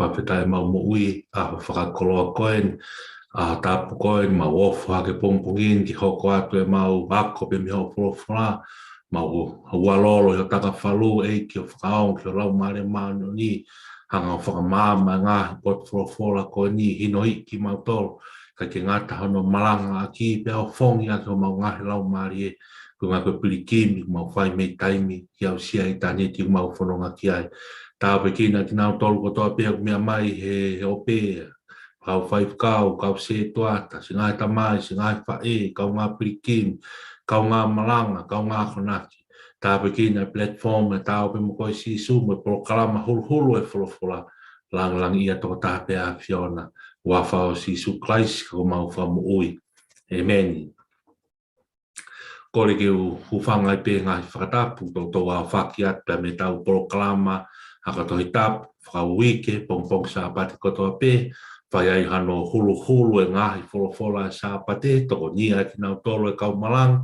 whawhetai mau mo ui, a whakakoloa koen, a tapu koen, mau ofu hake pongpongin, ki hoko atu e mau ako pe miho whorofora, mau hualolo i o taka whalu, e ki o whakaong, ki o lau mare mano ni, hanga o whakamama ngā pot whorofora koe ni, hino i ki mau tolo, ka ke ngata hono malanga a ki, pe au whongi ake o mau ngahe lau mari e, ko ngā koe pilikimi, mau whai mei taimi, ki au sia i tani ti mau whanonga ki ai. Tā pe kina ki nāu tolu kotoa pēha kumea mai he opea. Kau whai whakau, kau se tuata, si ngai tamai, si ngai whae, kau ngā pirikim, kau ngā malanga, kau ngā konaki. Tā pe kina platform e tāo pe mo koe si su, me prokalama hulu e wholofora, lang ia toko tā pēha Fiona, wawhao si su klaisi ko mau whamu ui. Amen. Kore ke uwhangai pē ngai whakatapu, tō wā whakiat, pēha me tau prokalama, haka tohi tapu, whakawike, pongpong sāpate kotoa pē, whai ai hano hulu e ngahi wholofola e sāpate, toko nia ki nau tolo e kau malang,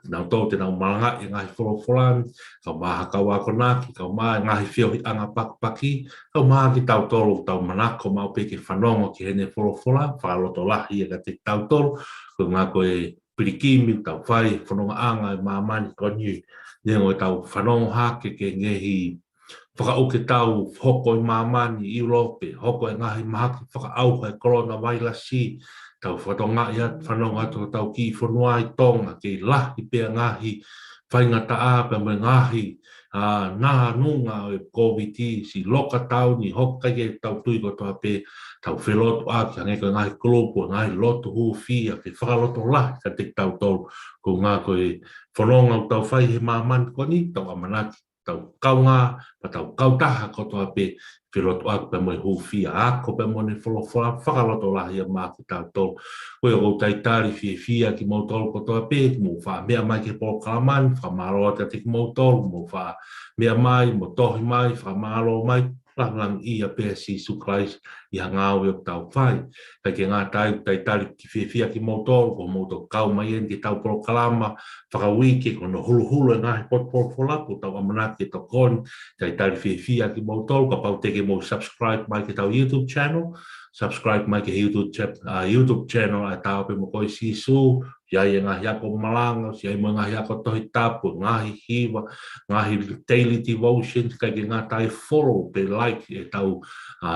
nau tolo te nau malanga e ngahi wholofolan, kau maha kau akonaki, kau maha e ngahi whiohi anga pakpaki, kau maha ki tau tolo, tau manako mau peke whanongo ki hene wholofola, whaloto lahi e ka te tau tolo, ko ngā koe pirikimi, tau whai, whanonga anga e mamani konyu, nengo e tau whanongo hake ke ngehi, whakauke tau hoko i mamani i Urope, hoko e ngahi mahaki whakaauha e korona wailasi, tau whatonga i at whanonga ato tau ki whanua i tonga, ke lahi pia ngahi whaingata āpea me ngahi nā nunga o e COVID si loka tau ni hoka ke tau tui kotoa pe tau wheloto āki angeko ngahi kolopo, ngahi loto huwhia, ke whakaloto lahi ka te tau tolu, ko ngā koe whanonga o tau whai he mamani koni, tau amanaki. Tau kaunga, pa tau kautaha kotoa pe whiloto aku pe moe huwhia, ako pe moe wholofora, whakaloto lahi a māki tau tolu. Koe o taitari whia ki mau tolu kotoa pe, ki mau wha mea mai ke polokalamani, whamaroa te ki mau tolu, mau wha mea mai, mau tohi mai, whamaro mai, lang ia pe si suklais i hangau e o tau whai. Kai ke ngā taitari ki whia ki mau tolu, ko mau tau kau mai en ki tau polokalama, whakawike, kono hulu e ngahi potpolofola, ko tau amanaki e tau koni, taitari whia ki mau tolu, ka pau teke mau subscribe mai ki tau YouTube channel, subscribe mai ki YouTube channel a tau pe mo koi sisu, iai e ngahi ako malanga, iai mo ngahi ako tohi tapu, ngahi hiwa, ngahi daily devotion, kai ke ngā tai follow, pe like e tau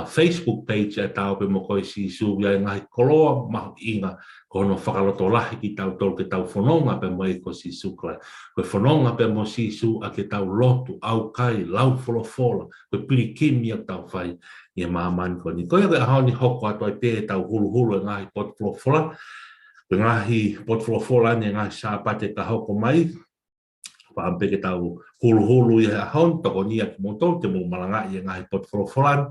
Facebook page e tau pe mo koi sisu, iai ngahi koloa mahu inga, kono whakaloto lahi ki tau tolu ke tau whanonga pe mo e ko sisu klai. Koe whanonga pe mo sisu a ke tau lotu, au kai, lau wholofola, koe pirikimi a tau whai, i e mamani koni. Koe e haoni hoko atu ai pe tau hulu e ngahi potwolofola, pe ngahi potwolofola ni ngahi sāpate ka hoko mai, whaampe ke tau hulu i haon, toko nia ki moto, te mo malanga i ngahi potwolofolan,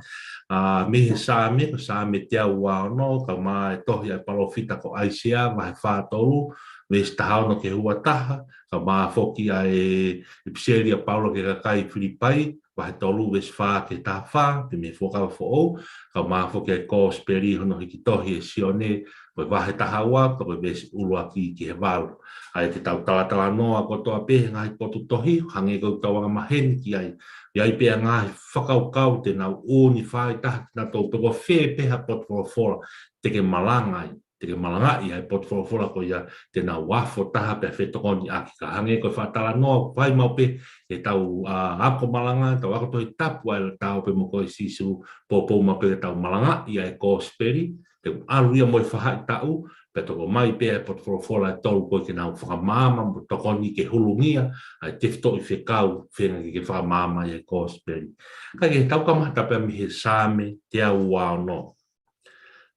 mihe sāme, ko sāme te au wāono, ka mai tohi ai palofita ko aisia, mahe whātolu, Wes tahao ke hua taha, ka maa foki ai ipseri a Paulo ke kakai Filipai, wahe tolu wes wha ke tā wha, te me whokau who ka maa foki ai ko speri hono hiki tohi e sione, koe wahe taha ua, ka koe wes ulua ki he walu. Ai te tau talatala noa kotoa pehe ngahi potu tohi, hange kau tawanga maheni ki ai, iai pea ngahi whakaukau te nau uni whai taha, na tau peko whee peha potu whora, te ke malangai, te ke malanga ia e potfolofora ko ia te na wafo taha pe whetokoni aki ka hange ko whatala noa vai mau pe e tau ako malanga tau ako toi tapu ai tau pe mo ko sisu popo ma pe tau malanga ia e kosperi te alu ia mo i whahai tau pe toko mai pe e potfolofora e tolu ko ke nau whakamama mo tokoni ke hulungia ai te whito i whekau whenga ke whakamama ia e kosperi ka ke tau kamata pe mi he same te au wao no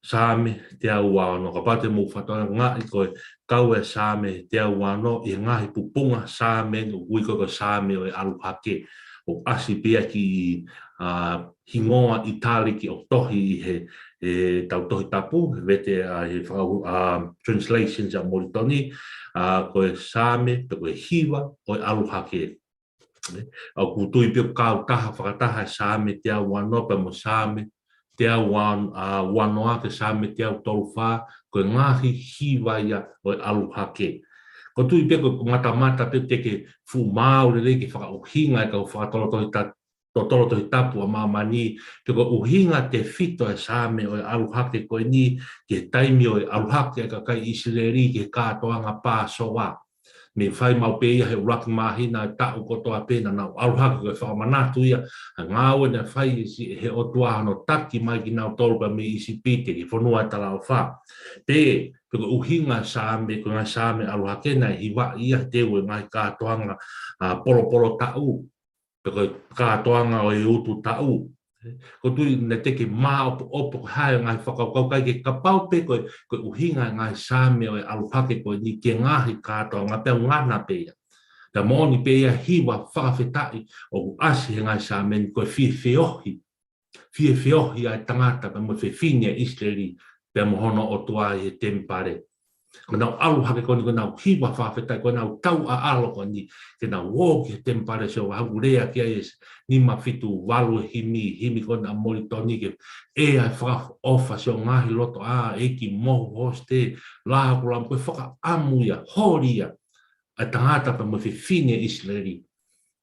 Same te au wano, ka pate mo whatoa ngā i koe kau e same te au wano i ngahi pupunga same no uiko ko same o e alu hake o asi pia ki hingoa i tāli ki o tohi i he tau tohi tapu, vete he whakau translations a moritoni, koe same pe koe hiwa o e alu hake. Au kutui pio kau taha whakataha same te au wano pe mo same te au wanoa ke same te au tolu wha, koe ngahi hiwa ia o e alu hake. Ko tui pe ko mata pe te ke fu mau le ke whaka uhinga e ka whakatolo tohi tapu a mamani, pe ko uhinga te fito e same o e alu hake koe ni, ke taimi o e alu hake e ka kai Isileri ke kātoanga pā soa. Me whai mau pe ia he uraki mahina e tau kotoa pena nau aluhaka koe whakamanatu ia a ngāwe na whai he otua no taki mai ki nau tolpa me isi pite ki whanua tala o wha. Pe ko uhinga same, ko ngā same aluhake na hiwa ia te ue ngai kātoanga polo tau. Pe ko kātoanga o e utu tau. Ko tui na teke mā opo hae ngai whakaukau kai ke kapau pe koe uhinga ngai same o e aluhake koe ni ke ngahi kātoa ngā pēo ngana pēia. Ta mōni pēia hiwa whakawhetai o asi he ngai same ni koe fie whiohi ai tangata pe mo whiwhinia Israeli pe mo hono o tua i he tempare. Ko nau aluhake koe ni ko nau hiwa whakawhetai koe nau tau a alo koe ni ke nau wōki he tempare seo hagu rea ki ai ni mawhitu walu himi koe na moritoni ke e ai whakaofa seo ngahi loto eki mohu hoste laha kulam koe whakaamuia, horia a tangata pa mo whiwhinia Israeli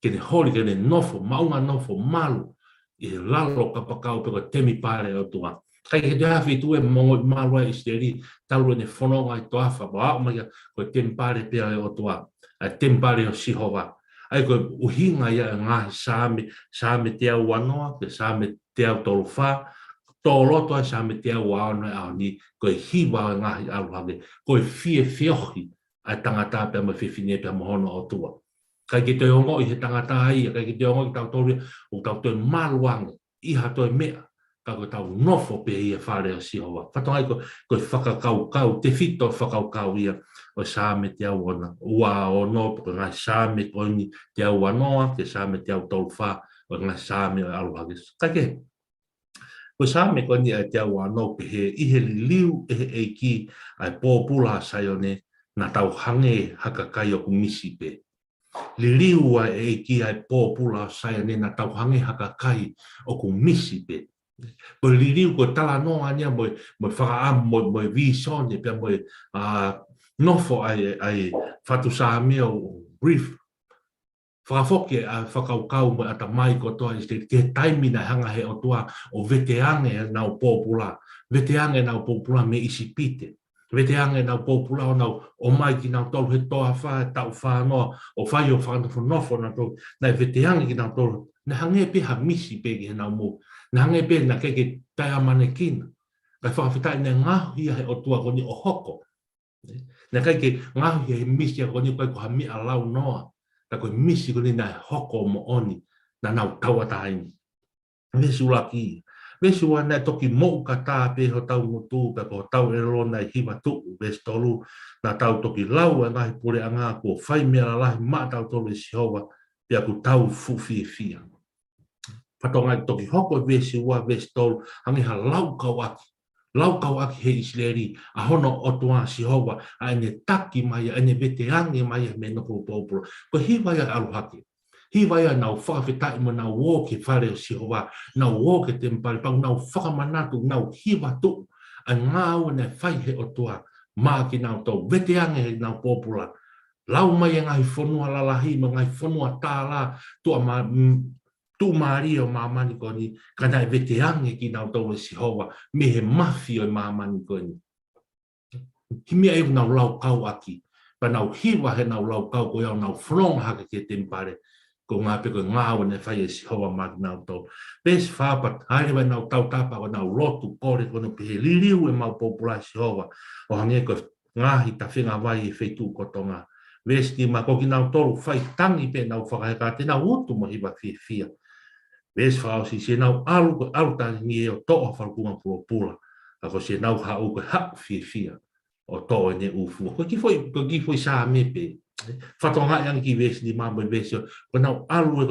ke ne hori ke ne nofo, maunga nofo malu i he lalo kapakau pe koe temi pare o tua. Kai ke te hawhi tu e mongo i marua Israeli talu e ne whanonga i toafa ba au mai koe tempare pia e o tua, a tempare o Sihova. Ai koe uhinga ia ngahi same te au wanoa, ke same te au tolu wha, tōloto ai same te au wanoa au ni, koe hiwa o ngahi aluhake, koe whiohi ai tangata pia ma whiwhine pia mohono o tua. Kai ke te ongo i he tangata ai, kai ke te ongo i tau tolu o tau tōi maluanga, iha toi mea, ka koe tau nofo pe ia whare o Sihova. Whatongai koe whakakau, te whito whakakau ia o same te au ona. Ua o no, ko ngai same koe ni te au anoa, ke same te au tolu wha, o ngai same o aluhake. Kake, ko same koe ni te au anoa pe he ihe liu e eiki ai pōpula saione na tau hange hakakai o kumisi pe. Liu ai eiki ai pōpula saione na tau hange hakakai o kumisi pe. Ko liriu ko tala noa nia mo whakaam mo visone pia mo nofo ai whatusa mea o brief. Whakafoke a whakaukau mo ata mai ko toa i te taimina hanga he o toa o veteange nau pōpula. Veteange nau pōpula me isi pite. Veteange nau pōpula o nau o mai ki nau tolu he toa wha, tau whanoa o whai o whanofo nofo na tolu. Nei veteange ki nau tolu. Ne hange piha misi pegi he nau mo. Na hange pe na keke tai amane kina. Kai whakawhitai ne ngahu ia he o tua koni o hoko. Na keke ngahu ia he misi a koni koe ko ha mea lau noa. Na koe misi koni na hoko mo oni. Na nau tauataini. Vesu laki. Vesu wana toki mou kata pe ho tau ngutu. Pe ko tau ero na hiwa tuku. Vesu tolu. Na tau toki lau e ngahi pure a ngā ko whai mea lahi maa tau tolu e Sihova. Pia ku tau fufi e fia. Patonga toki hoko vesi ua vesi tolu, hangi ha lau kau aki he Israeli, a hono otua Sihova, a ene taki mai, a ene veteange mai me nopo pōpura. Ko hiwaya aluhake, hiwaya nau whakawhetai mo nau woke whare o Sihova, nau woke tempare, pau nau whakamanatu, nau hiwa tu, a ngāu ne whai he otua, maa ki nau tau veteange he nau pōpura. Lau mai e ngai whanua lalahi, ma ngai whanua tāla, tua ma tu Maria o mamani koni, ka nai veteange ki nau tau e Sihova, me he mafi o mamani koni. himi ai nau lau kau aki. Pa nau hiwa he nau lau kau ko iau nau whanonga haka ke tempare. Ko ngā pe ko ngā wane whai e si hoa maki nau tau. Pes whāpat, haere wai nau tau tapa ko nau lotu kore kono pehe liriu e mau populai si hoa. O hange ko ngāhi ta whenga wai e wheitu kotonga. Vesti ma ko ki nau toru whai tangi pe nau whakaeka te nau utu mo hiwa fia fia. Ves whao si se nau alu tani ni e o toa wharukunga pula pula. Ako se nau hau ko hau fia fia. O toa ne ufu. Ko ki foi sa mepe. Whatonga yang ki vesi ni mambo i vesi. Ko nau alu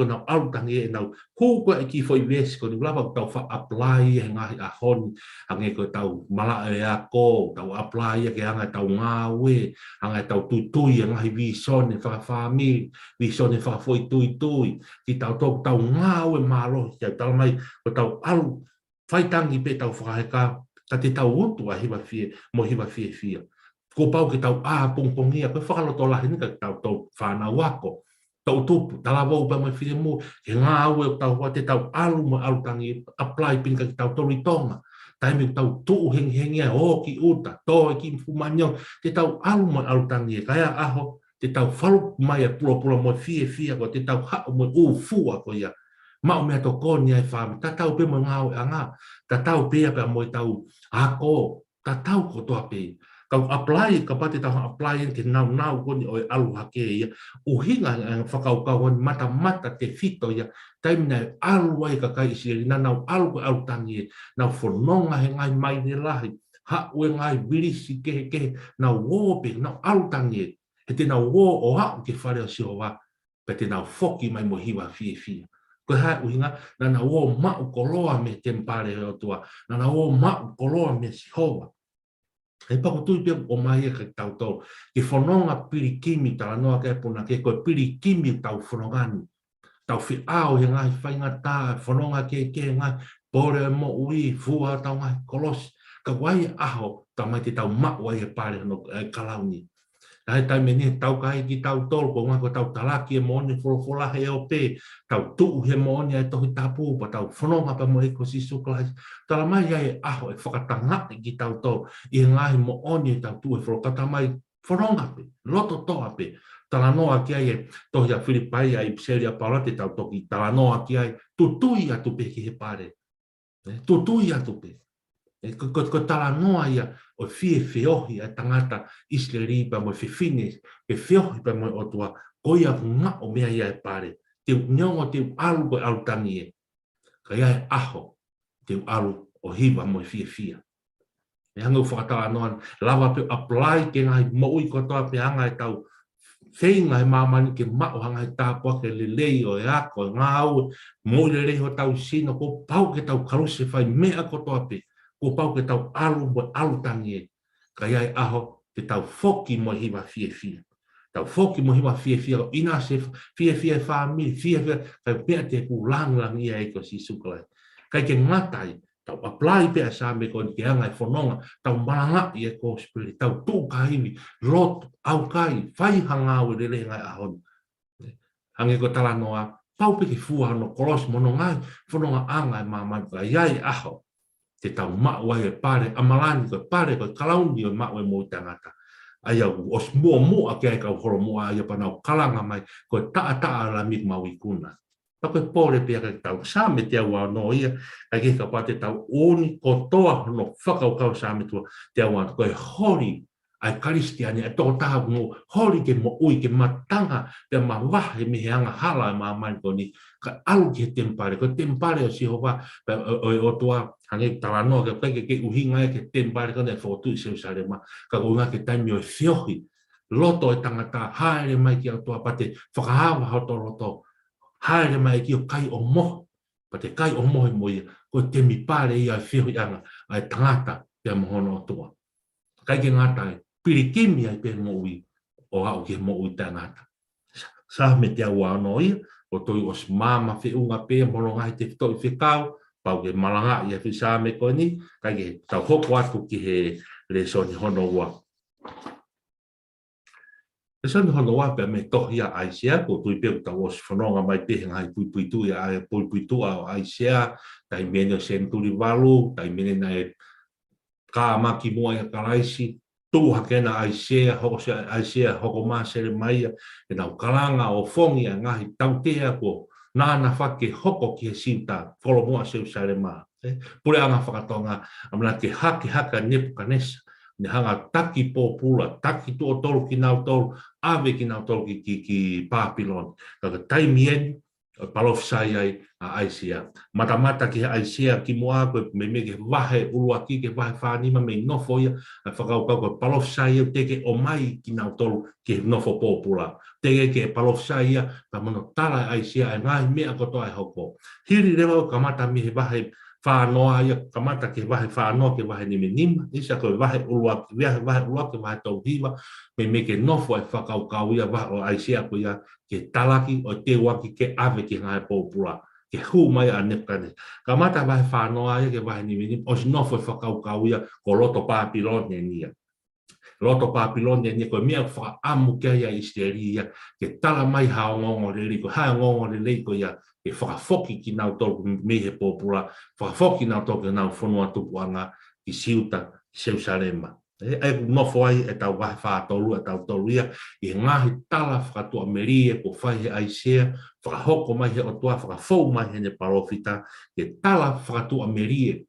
tangi e nau huko e ki foi vesi. Ko ni ulapa tau wha apply e ngahi a hon. Hange ko tau mala e a ko. Tau apply e ke hanga tau ngawe. Hanga tau tutui e ngahi visone whakawhamiri. Visone whakafoi tui. Ki tau tau ngawe malo. Ki tau mai ko tau alu. Whaitangi pe tau whakaheka. Ka te tau utu a hiwa fie. Mo hiwa fie fia. Ko pau ki tau pongpongia, koe whakaloto lahi nika ki tau whanau ako. Tau tupu, talawau pa mai whire mo, he ngā aue o tau hoa te tau alu mo alutangi, apply pinka ki tau toritonga. Taimi tau tuu hengi ki uta, tō ki mfumanyo, te tau alu mo alutangi, kaya aho, te tau whalu mai a pula mo fia ko, te tau hao mo fua ko ia. Mao mea to koni ai whami, ta tau pe mo ngā aue anga, ta tau pe a mo tau ako, ta tau ko toa pe. Kau apply, ka pate tau apply ke nau koni o alu hake ia. Uhinga whakau mata te fito ia. Taimina alu ai ka kai isi na nau alu tangi. Nau whanonga he ngai mai ne lahi. Ue ngai birisi kehe. Nau wope, nau alu tangi. He te nau wo o hau ke whare o sihowa. Pe te nau foki mai mo hiwa fie. Ko hai uhinga, na nau wo mau koloa me tempare o tua. Na nau wo mau koloa me sihowa. E pako tui pia o mai e ka tau tau. Ke whanonga piri kimi tala noa ke puna ke koe piri kimi tau whanongani. Tau whi ao he ngai whainga tā, whanonga ke ngai, pore mo ui, fua tau ngai, kolosi. Ka wai aho, tau mai te tau mawai e pare no kalauni. Ai tai meni tau kai ki tau tol ko ngako tau talaki e moni fola he o pe tau tu he moni e tohi tapu pa tau whanonga pa mo eko si suklai tala mai ai aho e whakatanga ki tau tol i ngai mo oni e tau tu e whakata mai whanonga pe loto toa pe tala noa ki ai e tohi a Whiripai ai pseri a paulate tau toki tala noa ki ai tutui atu pe ki he pare tutui atu pe ko tala noa ia o fie feohi a tangata Israeli pa mo fifine e feohi pa mo o tua koia nga o mea ia e pare te nyongo te alu ko alu tangi e ka ia e aho te alu o hiwa mo fie e hanga u whakatala noa lava pe apply ke ngai mo ui kotoa pe hanga e tau whenga e mamani ke mao hanga e tāpua ke lelei o e ako ngā au mo lelei ho tau sino ko pau ke tau karuse whai mea kotoa pe ko pau ke tau alu mo alu tangi e. Ka iai aho te tau foki mo hiwa fie. Tau foki mo hiwa fie o ina se fie whamiri, kai pia te ku lang ia e ko si suklai. Kai ke ngatai, tau apply pia sa me ko ke angai whanonga, tau maranga i e ko spirit, tau tū kahiwi, lot, au kai, whai hangau e rele ngai ahon. Hange ko tala noa, pau pe ke fua no kolos mono ngai, whanonga angai mamai, ka iai aho. Te tau mawai e pare, amalani ko pare ko kalauni o mawai mo tangata. Ai au os mua ke ai kau horo mua ai panau kalanga mai ko taa la mik maui kuna. Pako pore pia ka tau sa me te au no ia, ai ke ka pate tau oni ko toa no whakau kau sa me tua te au ko hori ai karistiani e tō taha mo hori ke mo ui ke matanga pe ma wahe me heanga hala e mai ko ni ka alu ke tempare ko tempare o Sihova o toa hange tala no ke ke uhinga e ke tempare ko ne fotu se usare ma ka unga ke taimi o fiohi loto e tangata haere mai ki o toa pate whakahawa hoto loto haere mai ki o kai o mo pate kai o mo ko temi pare ia fiohi anga ai tangata pe mohono o toa kai ke ngatai pirikimi ai pe mo ui o au ke mo ui tangata sa me te au ano ia o toi os mama fe unga pe mono ngai te toi fe kau pau ke malanga ia fi sa me ko ni kai ke tau hoko atu ki he le soni hono wa le soni hono wa pe me tohia ai sia ko toi pe tau os fononga mai pe ngai pui tu ia ai pui tu ai sia tai menio senturi valu tai menina e ka maki moa ia kalaisi tu hakena Aisea hoko se Aisea hoko ma sere mai e na kalanga o fongi a ngahi tautea ko na whake hoko ki he sinta wholomoa seu sare ma. Pure anga whakatonga amana ke haka Nebuchadnezzar ne hanga taki pōpula, taki tō tolu ki nau tolu, ave ki nau tolu ki Papilon. Kaka taimien palofisai ai a Aisea. Mata ki Aisea ki moa koe me ke wahe ulua ki ke wahe whanima me nofo ia a whakaukau koe palofisai au teke o mai ki nau tolu ki nofo pōpula. Teke ke palofisai ia ka mono tala Aisea e ngahi mea kotoa e hoko. Hiri rewa kamata mi he wahe whanoa ia kamata ke wahe whanoa ke wahe nime nima. Isa koe wahe ulua ke wahe tau hiwa me ke nofo e whakaukau ia wahe o Aisea koe ia ke talaki o te waki ke ave ki ngai pōpula, ke hu mai a Nebuchadnezzar. Ka mata wahe whanau ia ke wahe ni o si nofo e whakaukau ia ko loto Papilonia nia. Loto Papilonia nia ko mea whaamu kia ia Isteri ia, ke tala mai hao ngongo le liko, hao ngongo le liko ia, ke whakafoki ki nau tōku mehe pōpula, whakafoki nau tōku nau whanua tupuanga ki Siuta, Jerusalema. E nofo ai e tau wahe whaatolu, e tau tolu ia, i ngahi tala whakatua merie ko whai he Aisea, whakahoko mai he otua, whakafou mai he ne parofita, ke tala whakatua merie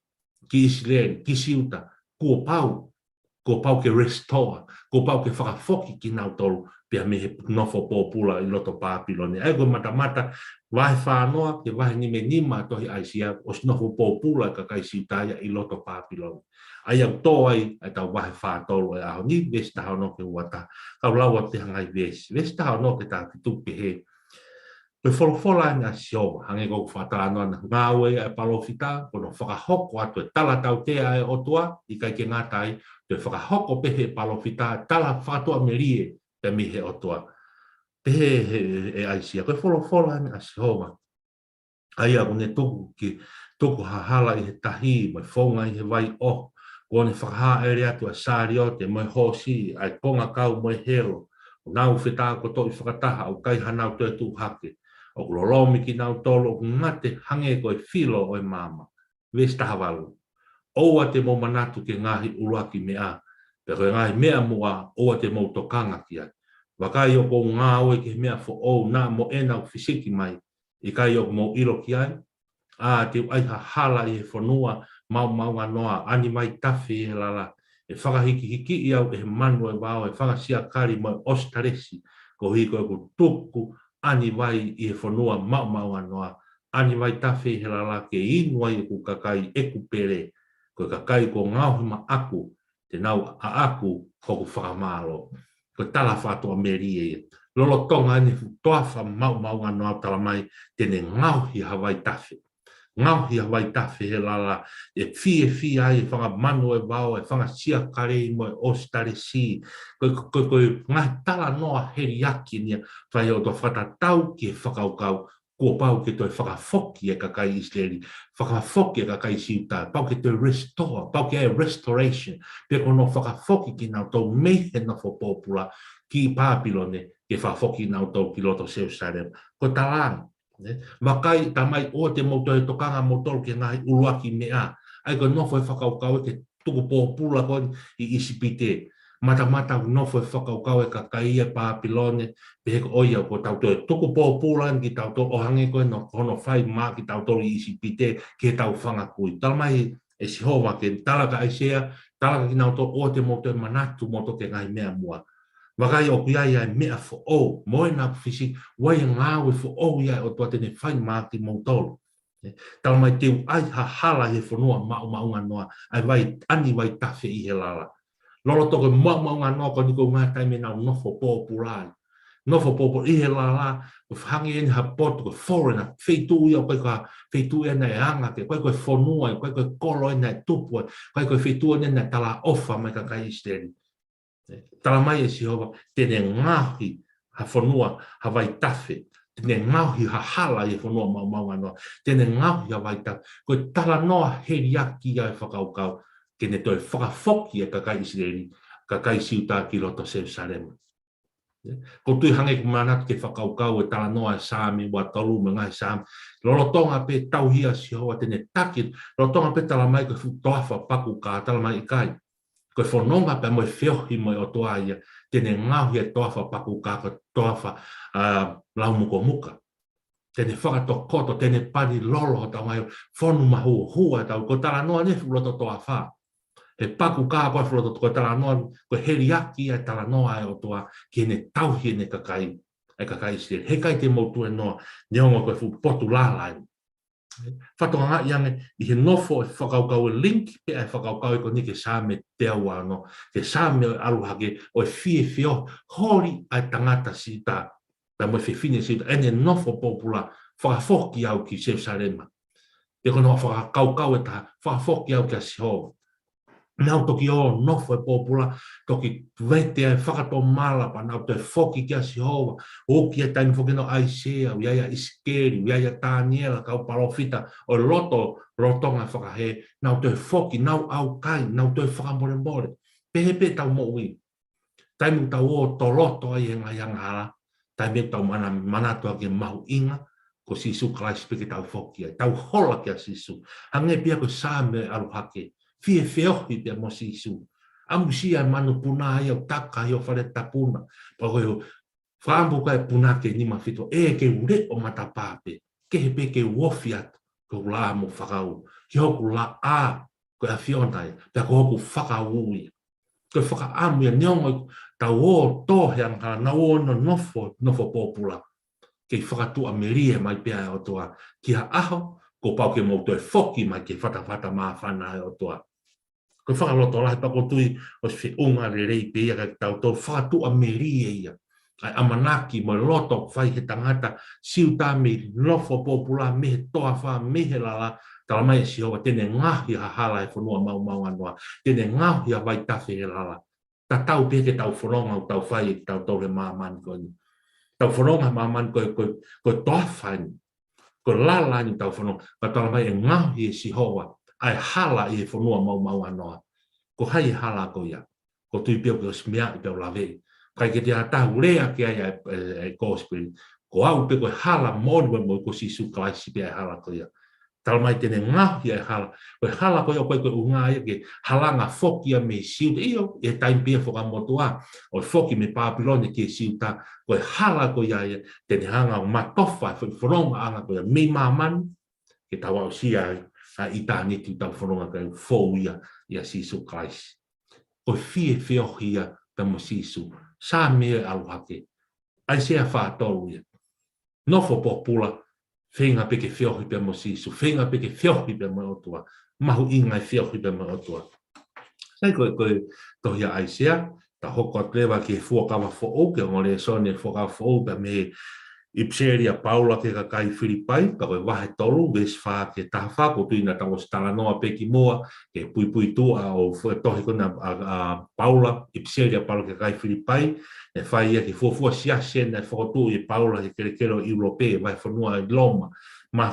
ki Israel, ki Siuta, ko pau ke restore, ko pau ke whakafoki ki nau tolu, pia me he nofo pōpula i loto Papilone. Ego mata, wahe whanoa, ke wahe nima tohi Aisea, os nofo pōpula ka kai Siutaia i loto Papilone. Ai au tō ai, ai tau wahe whātolo e aho, ni vesi taha no ke uata, kau laua te hangai vesi taha no ke tā ki tuke he. Koe wholofola ngā sio, hange kou whātānoa na ngāwe e palofita, kono whakahoko atu e tala tau tea e otua, i kai ke ngātai, te whakahoko pehe palofita, tala whātua merie te mihe otua. Pehe e Aisea, koe wholofola ngā sio, ai au ne tuku hahala i he tahi, mai whaunga i he vai o, kone whakaha ere atu a sārio te moe hosi, ai konga kau moe hero, o nau whetā koto i whakataha, au kai hanau tue tu hake, o lolomi ki nau tolo, o ngate hange koe whilo o e mama, ves taha walu. Oua te mo manatu ke ngahi uruaki mea, pero ngahi mea mua, oua te mo tokanga ki ai. Wakai o ko ngā oe ke mea fo ou, nā mo ena o fisiki mai, i kai o mo ilo ki ai, te aiha hala i he whanua, mau nganoa, ani mai tawhi e lala, e whakahiki i au e manu e wao, e whakasia kari mai ostaresi, ko hiko e ku tuku, ani vai i he whanua, mau nganoa, ani mai tawhi e lala, ke inua i ku kakai eku pere, ko kakai ko ngauhima aku, te nau a aku, ko ku whakamalo, ko tala whatua meri e. Lolo tonga ni toafa mau nganoa tala mai, tene ngauhi hawai tawhi. Ngauhi hawai tawhi he lala, e fie ai, e whanga manu e wao, e whanga sia kare i moe ostare si, koe ngahi tala noa heri aki nia, whai o to whakatau ki e whakaukau, kua pau ke toi whakafoki e kakai Israeli, whakafoki e kakai Siuta, pau ke toi restore, pau ke e restoration, pe kono whakafoki ki nau tau mehe na whapopula ki Papilone, ke whakafoki nau tau ki loto Jerusalem, ko talanga. Wakai tamai o te moto e tokanga motoro ke ngai uruaki mea. Ai ko nofo e whakaukau e ke tuku pōpula koe i isipite. Mata nofo e whakaukau e kakai e Papilone, pehe ko oia ko tau toi tuku pōpula ki tau to o hange koe no kono whai mā ki tau tori i isipite ke tau whangakui. Talamai e sihowa ke talaka Aisea, talaka ki nau to o te moto e manatu moto ke ngai mea mua. Wakai o kia ia mea fo o, moe nā whisi, wai ngāwe fo o ia o tua tene whai māki mautoro. Tala mai teu ai ha hala he whanua maunga noa, ai wai ani wai tawhi i he lala. Lolo toko maunga noa ko niko ngā taime nau nofo pōpulai. Nofo pōpulai i he lala, ko whangi eni ha poto, ko foreigner, wheitu ia koe ka wheitu ena e anga ke, koe whanua, koe kolo ena e tupua, koe wheitu ena tala ofa mai ka kai Isteri. Tala mai e Sihova, tene ngahi ha whanua ha vai tawhi, tene ngahi ha hala i whanua maunga noa, tene ngahi ha vai tawhi, koe tala noa heri aki ai whakaukau, kene toi whakafoki e kakai Israeli, kakai Siuta ki loto Jerusalem. Ko tui hange kumanat ke whakaukau e tala noa e Sāmi, wa tolu me ngai Sāmi, lolo tonga pe tauhia Sihova tene takit, lolo tonga pe tala mai ke futoafa paku ka tala mai i kai. Ko whanonga pa mo whiohi mo o toa ia, tene ngau ia toa wha paku kako toa wha lau muko muka. Tene whakatokoto, tene pani lolo o tau mai, whonu mahu hua tau, ko tala noa ne fuloto toa wha. E paku kako e fuloto ko tala noa, ko heriaki e tala noa e o toa, ki ne tauhi ne kakai, e kakai sire. He kai te moutu e noa, neonga koe fu potu lalai. Whatonga iange, i he nofo e whakaukau e link, pe e whakaukau e ko nike sāme te awa no, ke sāme aluhake o e fio, hori ai tangata si ta, ta mo e whiwhine si ta, ene nofo popula, whakafoki au ki Jerusalema. Te kono whakaukau e ta, whakafoki au ki a Sihova. Nau toki o nofo e popula, toki vete e whakato malapa, nau te whoki ki a Sihova, o ki e taimi whoki no Aisea, uiaia Iskeri, uiaia Taniela, kau parofita, o loto rotonga whakahe, nau te whoki, nau au kai, nau te whakamore more, pehepe tau mo ui. Taimi tau o to loto ai e ngai angara, taimi tau manatua ki mahu inga, ko Sisu Christ peke tau whoki ai, tau hola ki a Sisu, hange pia ko sāme aluhake, fie feohi pe mo Sisu. Amusia manu puna ai au taka i o whare tapuna. Pa koe o whaambu kai puna ke nima whito. E ke ure o matapape. Ke he pe ke uofi atu. Ko la mo whakau. Ki hoku la a. Ko a fionai. Pea ko hoku whakaui. Ko whakaamu ia neongo tau o tohe angkara. Na o no nofo popula. Ke whakatu a merie mai pea o toa. Ki ha aho. Ko pau ke mauto e whoki mai ke whata maa whana o toa. Ko whakaloto lahi pakotui o se unga re rei pe ia ka tau tau whakatu a merie ia. Ai amanaki mo loto whai he tangata siuta me nofo popula me he toa wha me he lala tala mai si hoa tene ngahi ha hala e whanua mau anoa. Tene ngahi ha vai tawhi he lala. Ta tau peke tau whanonga o tau whai e tau tau he maaman koe. Tau whanonga maaman koe toa whai. Ko lala ni tau whanonga. Ka tala mai e ngahi e si hoa. Ai hala i e whanua mau anoa. Ko hai hala ko ia. Ko tui pio ki o smea i pio lawe. Kai ke te atahu rea ki ai e gospel. Ko au pe ko hala mōnua mo ko Sisu Christ pe ai hala ko ia. Tala mai tene ngahi ai hala. Ko hala ko ia koe koe unga ia ke halanga foki a me siuta. Iyo e taim pia whakamotua. O foki me Papilone ki e siuta. Ko hala ko ia tene hanga o matofa. Whanonga anga ko ia me mamani. Ke tawa o sia i tāniti tau whanonga kai fōu ia Sisu Christ. Ko fie whiohi ia ta mo Sisu. Sā mea aluhake. Ai sea whātolu ia. Nofo popula. Whenga peke whiohi pe mo Sisu. Whenga peke whiohi pe mo otua. Mahu ingai whiohi pe mo otua. Sai koe tohia ai sea. Ta hoko atrewa ki he fuakawa who'o. Ke ngore sone fuakawa who'o pe me Ipseria Paula ke kakai Filipai, ka koe wahe tolu, ves wha ke taha ko tuina tango stala noa peki moa, ke pui tua o tohi kona Paula, Ipseria Paula ke kakai Filipai, e whai ia ke fuafua siase na whakotu i Paula ke kerekero Europe, vai whanua i Loma,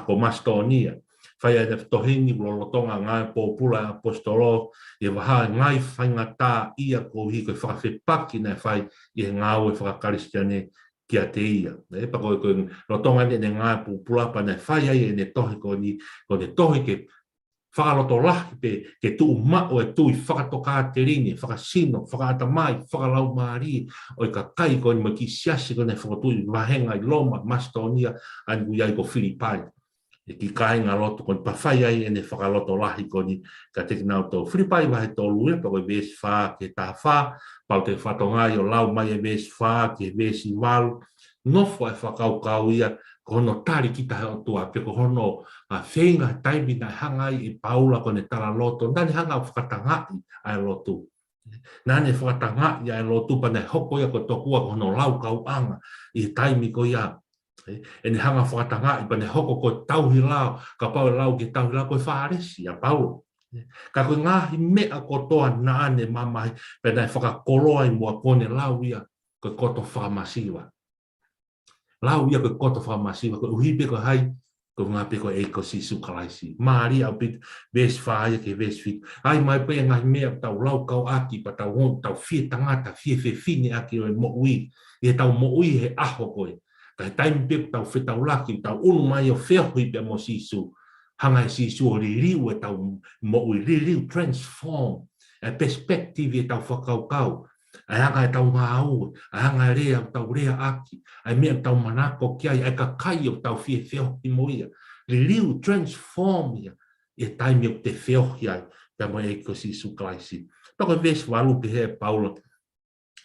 ko Mastonia. Whai ia tohini lolotonga ngai popula apostolo, e waha ngai whainga tā ia ko hi koe whakawhepaki na whai i ngau e whakakaristiane, kia te ia. E pako koe rotonga ne ngā pupulapa ne whai ai e ne tohi ko ne tohi ke whakaloto lahi pe ke tuu mao e tui whakatoka te rini, whakasino, whakata mai, whakalau maari, o i ka kai ko ni maki siasi ko ne whakatui wahenga i Loma, Mastonia, anu iai ko Filipai. E ki kai ngā loto ko ni pawhai ai e ne whakaloto lahi ko ni ka te kinau tō Filipai wahe tōlu e, pako i ves wha ke tā wha, pau te whatongai o lau mai e ves wha, ke ves i walu, nofo e whakaukau ia, ko hono tari ki tahe o tua, pe ko hono whenga taimi na hangai i Paula ko ne tala loto, nani hanga o whakatangai ai lotu. Nani whakatangai ai lotu, pa ne hoko ia ko tokua ko hono lau kau anga, i taimi ko ia. E ne hanga whakatangai, pa ne hoko ko tauhi lau, ka pau lau ki tauhi lau ko i whaaresi a Paula. Ka koe ngahi mea ko toa na ane mamai, pe ne whakakoloa i mua kone lau ia, ko koto whamasiwa. Lau ia koe koto whamasiwa, ko uhipe ko hai, ko ngā peko e ko Sisu Christ. Maari au pit, ves whaia ke ves fit. Ai mai pe ngahi mea tau lau kau aki, pa tau hon, tau fie tangata, fie fine aki o e mo ui. E tau mo ui he aho koe. Ka he taimi pe tau whetau laki, tau unu mai o whehui pe mo Sisu. Hangai Sisu o ririu e tau mo ui, ririu transform. perspective e tau whakaukau, ai anga e tau ngā au, ai anga e rea tau rea aki, ai mea tau manako ki ai ka kai o tau fie feo i moia, liu transform ia, e taimi o te feo i ai, ka mo e ko si su klaisi. Toko ves walu pe he Paula,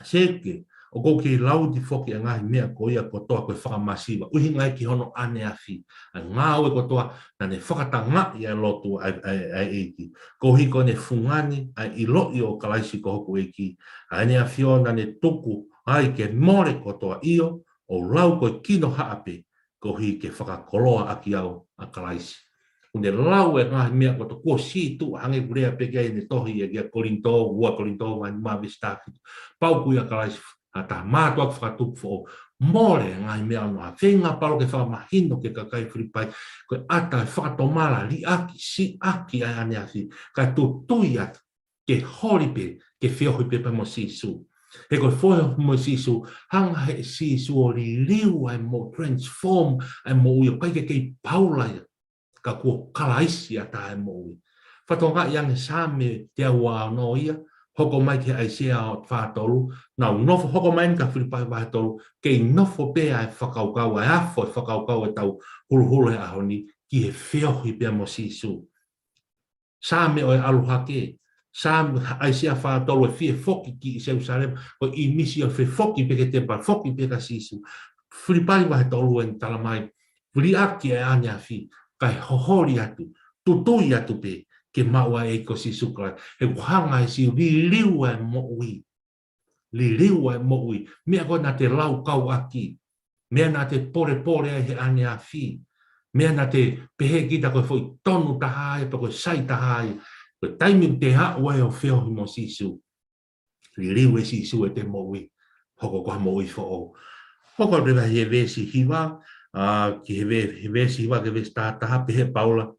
seke, o ko ki lau di foki a ngahi mea ko ia ko toa koe whakamasiwa. Uhi ngai ki hono ane a fi. A ngā oe ko toa, na ne whakatanga i a lotu ai eiki. Ko hiko ne fungani ai i lo i o kalaisi ko hoku eiki. A ne a fio na ne tuku ai ke more ko toa io, o lau koe kino haape, ko hi ke whakakoloa aki au a kalaisi. Une lau e ngahi mea ko to kua si tu hange kurea peke ai ne tohi e kia korinto, ua korinto, mai maa vistafitu. Pau kui a kalaisi ta mātua ki whakatupu fo more ngai mea no a whenga palo ke whakamahino ke kakai whiripai koe ata e whakatomala li aki si aki ai ane afi kai tu tui atu ke horipe ke whiohipe pa mo sisu he koe whoe mo sisu hanga he sisu o li liu ai mo transform ai mo uio kai ke kei paulai ka kua kalaisi ata ai mo ui whatonga iange same te awa no ia hoko mai ke ai sea o whātolu, nau nofo hoko mai ka whiripai whātolu, kei nofo pēa e whakaukau, e afo e whakaukau e tau huluhulu e ahoni, ki he whiohi pēa mo sisu. Sāme o e aluhake, sāme ai sea whātolu e whie foki ki i Jerusalem, o i misi o whie foki peke te pa, foki peka sisu. Whiripai whātolu e talamai, whiriaki e ane a whi, kai hohori atu, tutui atu pē, ke maua e ko si sukrai. E kuhanga e si li liu e mo ui. Li liu e mo ui. Mea ko na te lau kau aki. Mea na te pore pore e he ane a fi. Mea na te pehe kita koe foi tonu tahai, pa koe sai tahai. Koe taimi te hao e o whio hi mo sisu. Li liu e sisu e te mo ui. Hoko koha mo ui fo o. Hoko rewa he vesi hiwa. Ki he vesi hiwa ke vesi taha pehe Paula.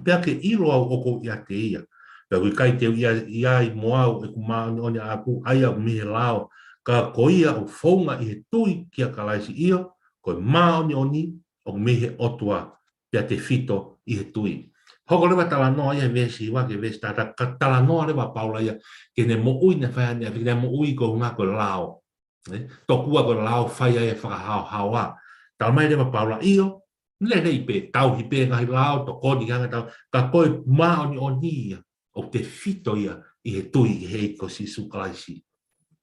Pea ke ilo au oko ia te ia. Pea kui kai te ia i moau e ku maoni oni aku ai au mihe lao. Ka ko ia au whaunga i he tui ki a kalaisi ia, ko maoni oni o mihe otua pea te fito i he tui. Hoko rewa tala noa ia vesi iwa ke vesi tata, ka tala noa rewa Paula ia, ke ne mo ui ne whai ane, ke ne mo ui ko ngā ko lao. Tokua ko lao whai ai e whakahao hawa. Tala mai rewa Paula iyo, le rei pe tau hi pe ngai lao to kodi hanga tau ka koe maoni o nia o te fito ia i he tui i he ko si sukalaisi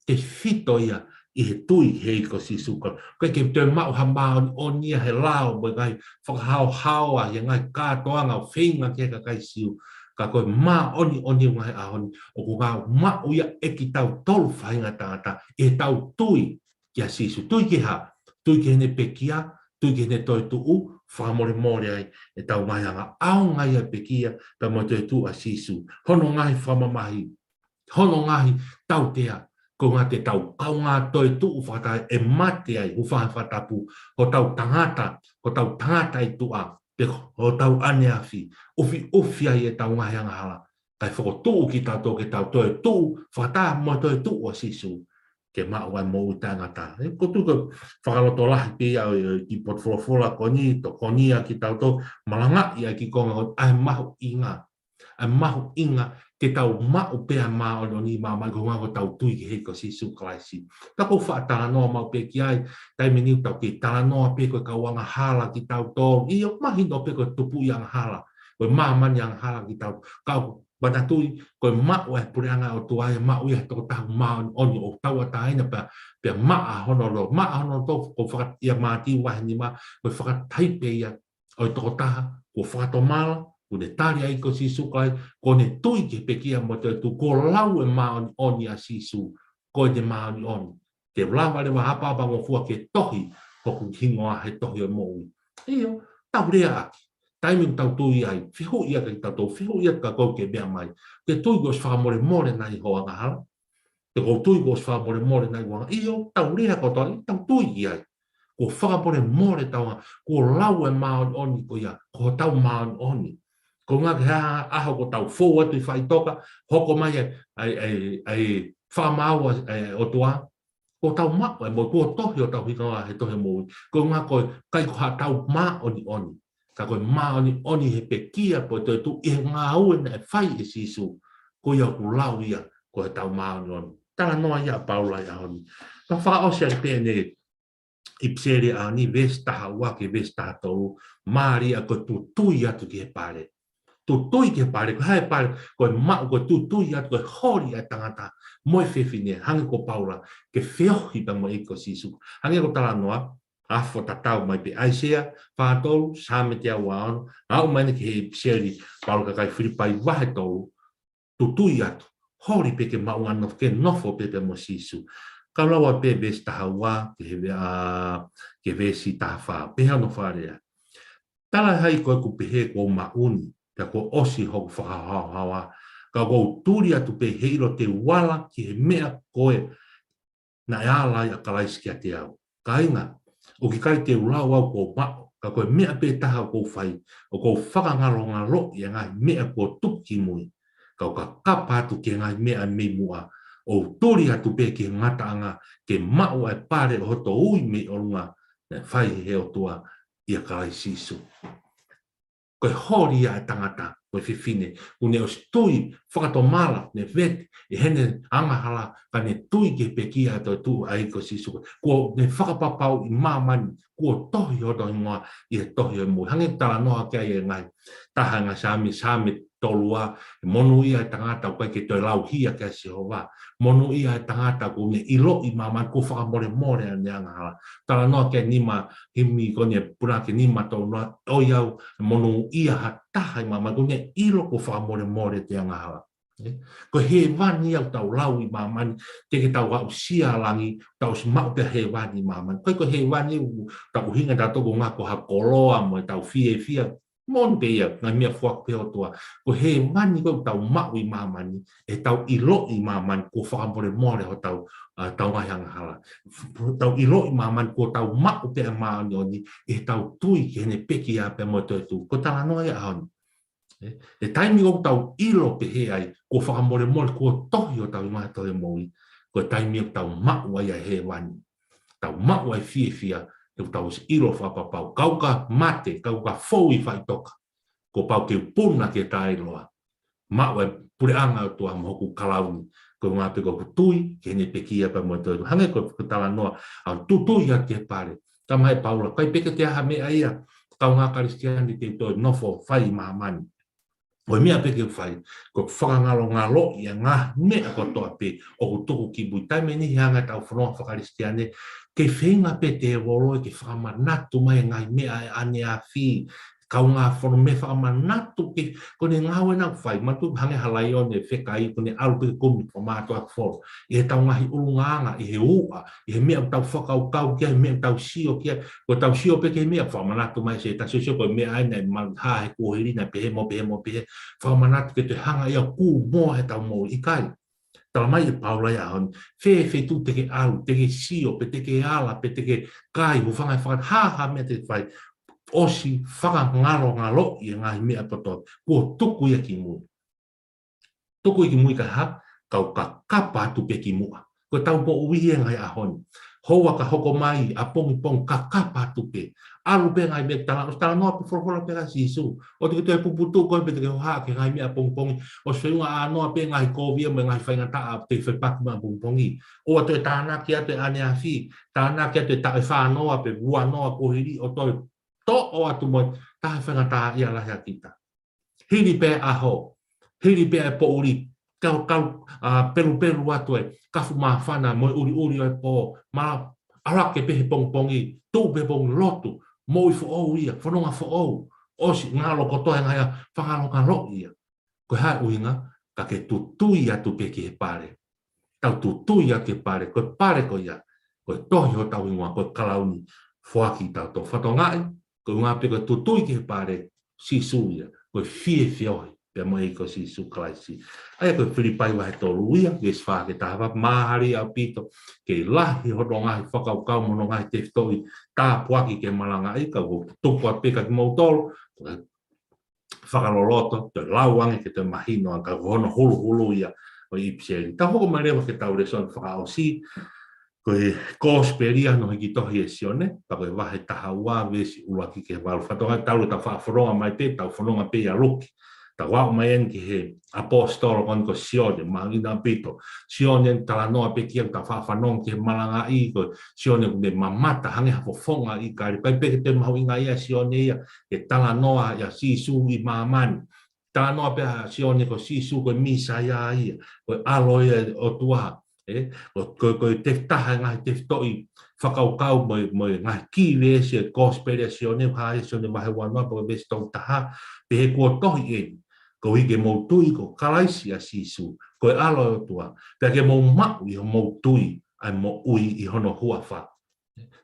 te fito ia i he tui i he ko si sukal koe ke te mau ha maoni o nia he lao mo ngai whakahao hawa i ngai kātoanga o whinga ke ka kai siu ka koe maoni o nia ngai ahoni o ku ngā mau ia e ki tau tolu whainga tangata i he tau tui ki a sisu tui ki ha tui ki hene pekia tui ki hene toi tuu whamore more ai e tau mai anga au ngai a pekia pa mo te tu a sisu. Hono ngai whamamahi, hono ngai tau tea, ko ngā te tau kau ngā toi tu whatai e mate ai u whatapu, ho tau tangata i tua, pe ho tau ane awhi, ufi ai e tau ngai anga hala, kai whako tuu ki tātou ke tau toi tu, whata mo toi tu a sisu. Ke mau ai mo tangata. E ko tu ko whakaloto lahi pe au ki potwolofola koni, to konia ki tau to malanga ia ki konga ai mahu inga. Ai mahu inga ke tau mau pe a mao no ni ma mai ko ngā ko tau tui ki he ko si su klaisi. Ta ko whaatala noa mau pe ki ai, tai meniu tau ki tala noa pe ko kawanga hala ki tau tō, i o mahi no pe ko tupu i ang hala, ko mamani ang hala ki tau, kau Bata tui, koe mau e pureanga o tuai, mau ia toko tahu mau oni o tau a taina pe maa hono lo, maa hono to ko whakat ia māti wahi ni ma, koe whakat taipe ia o toko taha, ko whakato mala, ko ne tari ai ko sisu kai, ko ne tui ke pekia mo te tu, ko lau e maa oni a sisu, ko te maa oni. Te lawa lewa hapa mo fua ke tohi, ko ku hingoa he tohi o moui. Iyo, tau rea aki. Taiming tau tui ai, whihu ia kai tau, whihu ia ka kou ke mea mai. Ke tui gos whakamore more nai hoa ngahara. Te kou tui gos whakamore more nai hoa ngahara. Iyo, tau rea ko tau tui ai. Ko whakamore more tau, ko lau e maon oni ko ia, ko tau maon oni. Ko ngā ke aho ko tau fōu atu i whaitoka, hoko mai ai whamau o tua. Ko tau mao, mo kua tohi o tau hikoa he tohi mōi. Ko ngā koe kai ko ha tau maoni oni. Ka koe maoni oni he pe kia po te tu i ngā ue na e whai e sisu. ko ia ku lau ia ko tau maon tala noa ia paula ia hon pa fa o se pe ne ipsere ani vesta wa ke vesta to mari a ko tu ia tu ke pare tu ke pare ko hai pare ko ma ko tu ia ko hori a tangata moi fefine hang ko paula ke feo hi pa mo iko sisu hang ko tala noa a fo tatau mai pe aisia fa to sa me te awan a o mai ke ipsere paula kai filipai wa to tu ia hori pe ke ma wan of ke nofo pe mo sisu kalau apa bes tahawa ke vesi tafa peha no farea tala hai ko ku pehe ko mauni ta ko osi ho fa hawa ka go turia tu pe heiro te wala ki mea koe na ala ya kala iskia te au kainga o ki kai te ula wa ko ma ka ko mea pe taha ko fai o ko fa ngalo ngalo ya nga mea ko tuki mui ka kapa tu ke nga mea me mua o tori atu pe ke ngata anga ke mau ai pare o to ui me o lunga fai he o tua ia kai sisu ko hori a tangata ko fifine une o stui whakato mala ne vet e hene anga hala ka ne tui ke pekia to tu ai ko sisu ko ne whakapapau i mamani ko tohi o to ingoa i tohi o mui hangi tala noa kia i ngai taha nga sami tolua monu ia tangata ko ke to lau hia ke Jehova monu ia tangata ko ne ilo i mama ko fa more more ane anga tala no ke nima himi ko ne pura ke nima to no o ia monu ia hata i mama ko ne ilo ko fa more more te anga ko he vani au tau lau i mama te ke tau au sia langi tau smau te he vani mama ko he vani tau hinga da to ko nga ko ha koloa mo tau fie mon peia na mia fuak pe o tua ko he mani ko tau mau i mamani e tau ilo i mamani ko fa more more o tau tau mai hanga hala tau ilo i mamani ko tau mau pe mani oni e tau tui ke ne peki a pe mo tu ko tala no ia hon e taimi o tau ilo pe he ai ko fa more more ko tohi o tau mai to e moi ko taimi o tau mau ai he wani tau mau ai fia eu tau ilo whapapau, kauka mate, kauka fōi whai toka, ko pau ke puna ke tailoa, maua pure anga o tua mohoku kalauni, ko ngā peko kutui, ke ne pekia pa mo tōru, hange ko tala noa, au tutui a ke pare, ka mai paula, kai peke te aha mea ia, kau ngā karistiani te tō nofo whai mamani, o mea peke whai, ko whakangalo ngalo ia ngā mea ko toa pe, o ko tuku ki bui, taime ni hanga tau whanua whakaristiane, ke whenga pe te rolo ke whakamanatu mai ngai mea e ane a whi. Kau ngā whono me whakamanatu ke kone ngāwe nau whai. Matu hange halai o ne whekai kone alu pe kumi o mātua whoro. I he tau ngahi uru nganga, i he ua, i he mea tau whakau kau kia, i mea tau sio kia. Ko tau sio pe ke mea whakamanatu mai se ta sio ko mea aina i malha he kuhirina pehe mo pehe mo pehe. Whakamanatu ke te hanga ia kū moa he tau mo i kai. Tala mai e paula ia hon, fe tu teke alu, teke sio, pe teke ala, pe teke kai, hu whangai whakat ha mea te whai, osi whaka ngalo i ngahi mea toto, kua tuku ia ki mui. Tuku i ki mui ka ha, kau ka kapa tu pe ki mua. Ko tau po uia ngai a hon, hoa ka hoko mai, a pongi ka kapa tu pe. Alu pe ngai me tala noa pe whorofora pe ka sisu. O te kutoi puputu koe pe te ha ke ngai mea pongi. O swinga a noa pe ngai kovia me ngai whainga taa te whaipaku mea pongi. O atoe tāna ki atoe ane a whi. Tāna ki atoe tae whanoa pe bua noa kohiri. O toi to o atu moi tae whainga taa ia lahi a kita. Hiri pe a ho. Hiri pe a po uri. Kau peru atoe. Kafu maa whana moi uri o e po. Maa arake pe he pongi. Tu pe pongi lotu. Mo i fo o ia, whanonga fo o. Osi, ngā loko toa ngai a whangalonga lo ia. Ko hai uinga, ka ke tutui atu pe ki he pare. Tau tutui atu ke pare, ko pare ko ia. Ko tohi ho tau ingoa, ko kalauni whaki tau to whatongai. Ko ngā pe ko tutui ki he pare, si su ia. Ko fie ohi, pe mo e ko si su klaisi. Ai ko Filipai wa he tolu ia, ke swa ke tahawa, mahari au pito, ke lahi hodo ngai whakau mono ngai te whitoi, tā puaki ke malanga i, ka ko tuku a peka ki mautolo, whakaroloto, te lauangi ke te mahino, ka hono hulu ia, o i pseri. Tā hoko mai rewa ke tau reson whakao si, ko e kosperia no hiki tohi e sione, pa koe wahe taha ua, vesi ula ki ke walu. Whatonga tau le tau whaaforonga mai te, tau whanonga pe a luki. Ta wa mai ki he apostol kon ko sione mangina pito. Sione tala noa pe kiang ta fa non ke malanga I ko sione me mamata hange ha fonga I ka pe pe te mawinga ia sione ia ke tala noa ya sisu I maman. Tala noa pe sione ko sisu ko misa ia ia ko aloia o tua ko te taha ngai te toi whakaukau mo ngai ki vese gospel sione ha sione mahe wana po vese tau taha pe he kua tohi ko hige mo tui ko kalaisi a sisu ko alo o tua pe ke mo mau I mo tui ai mo ui I hono huafa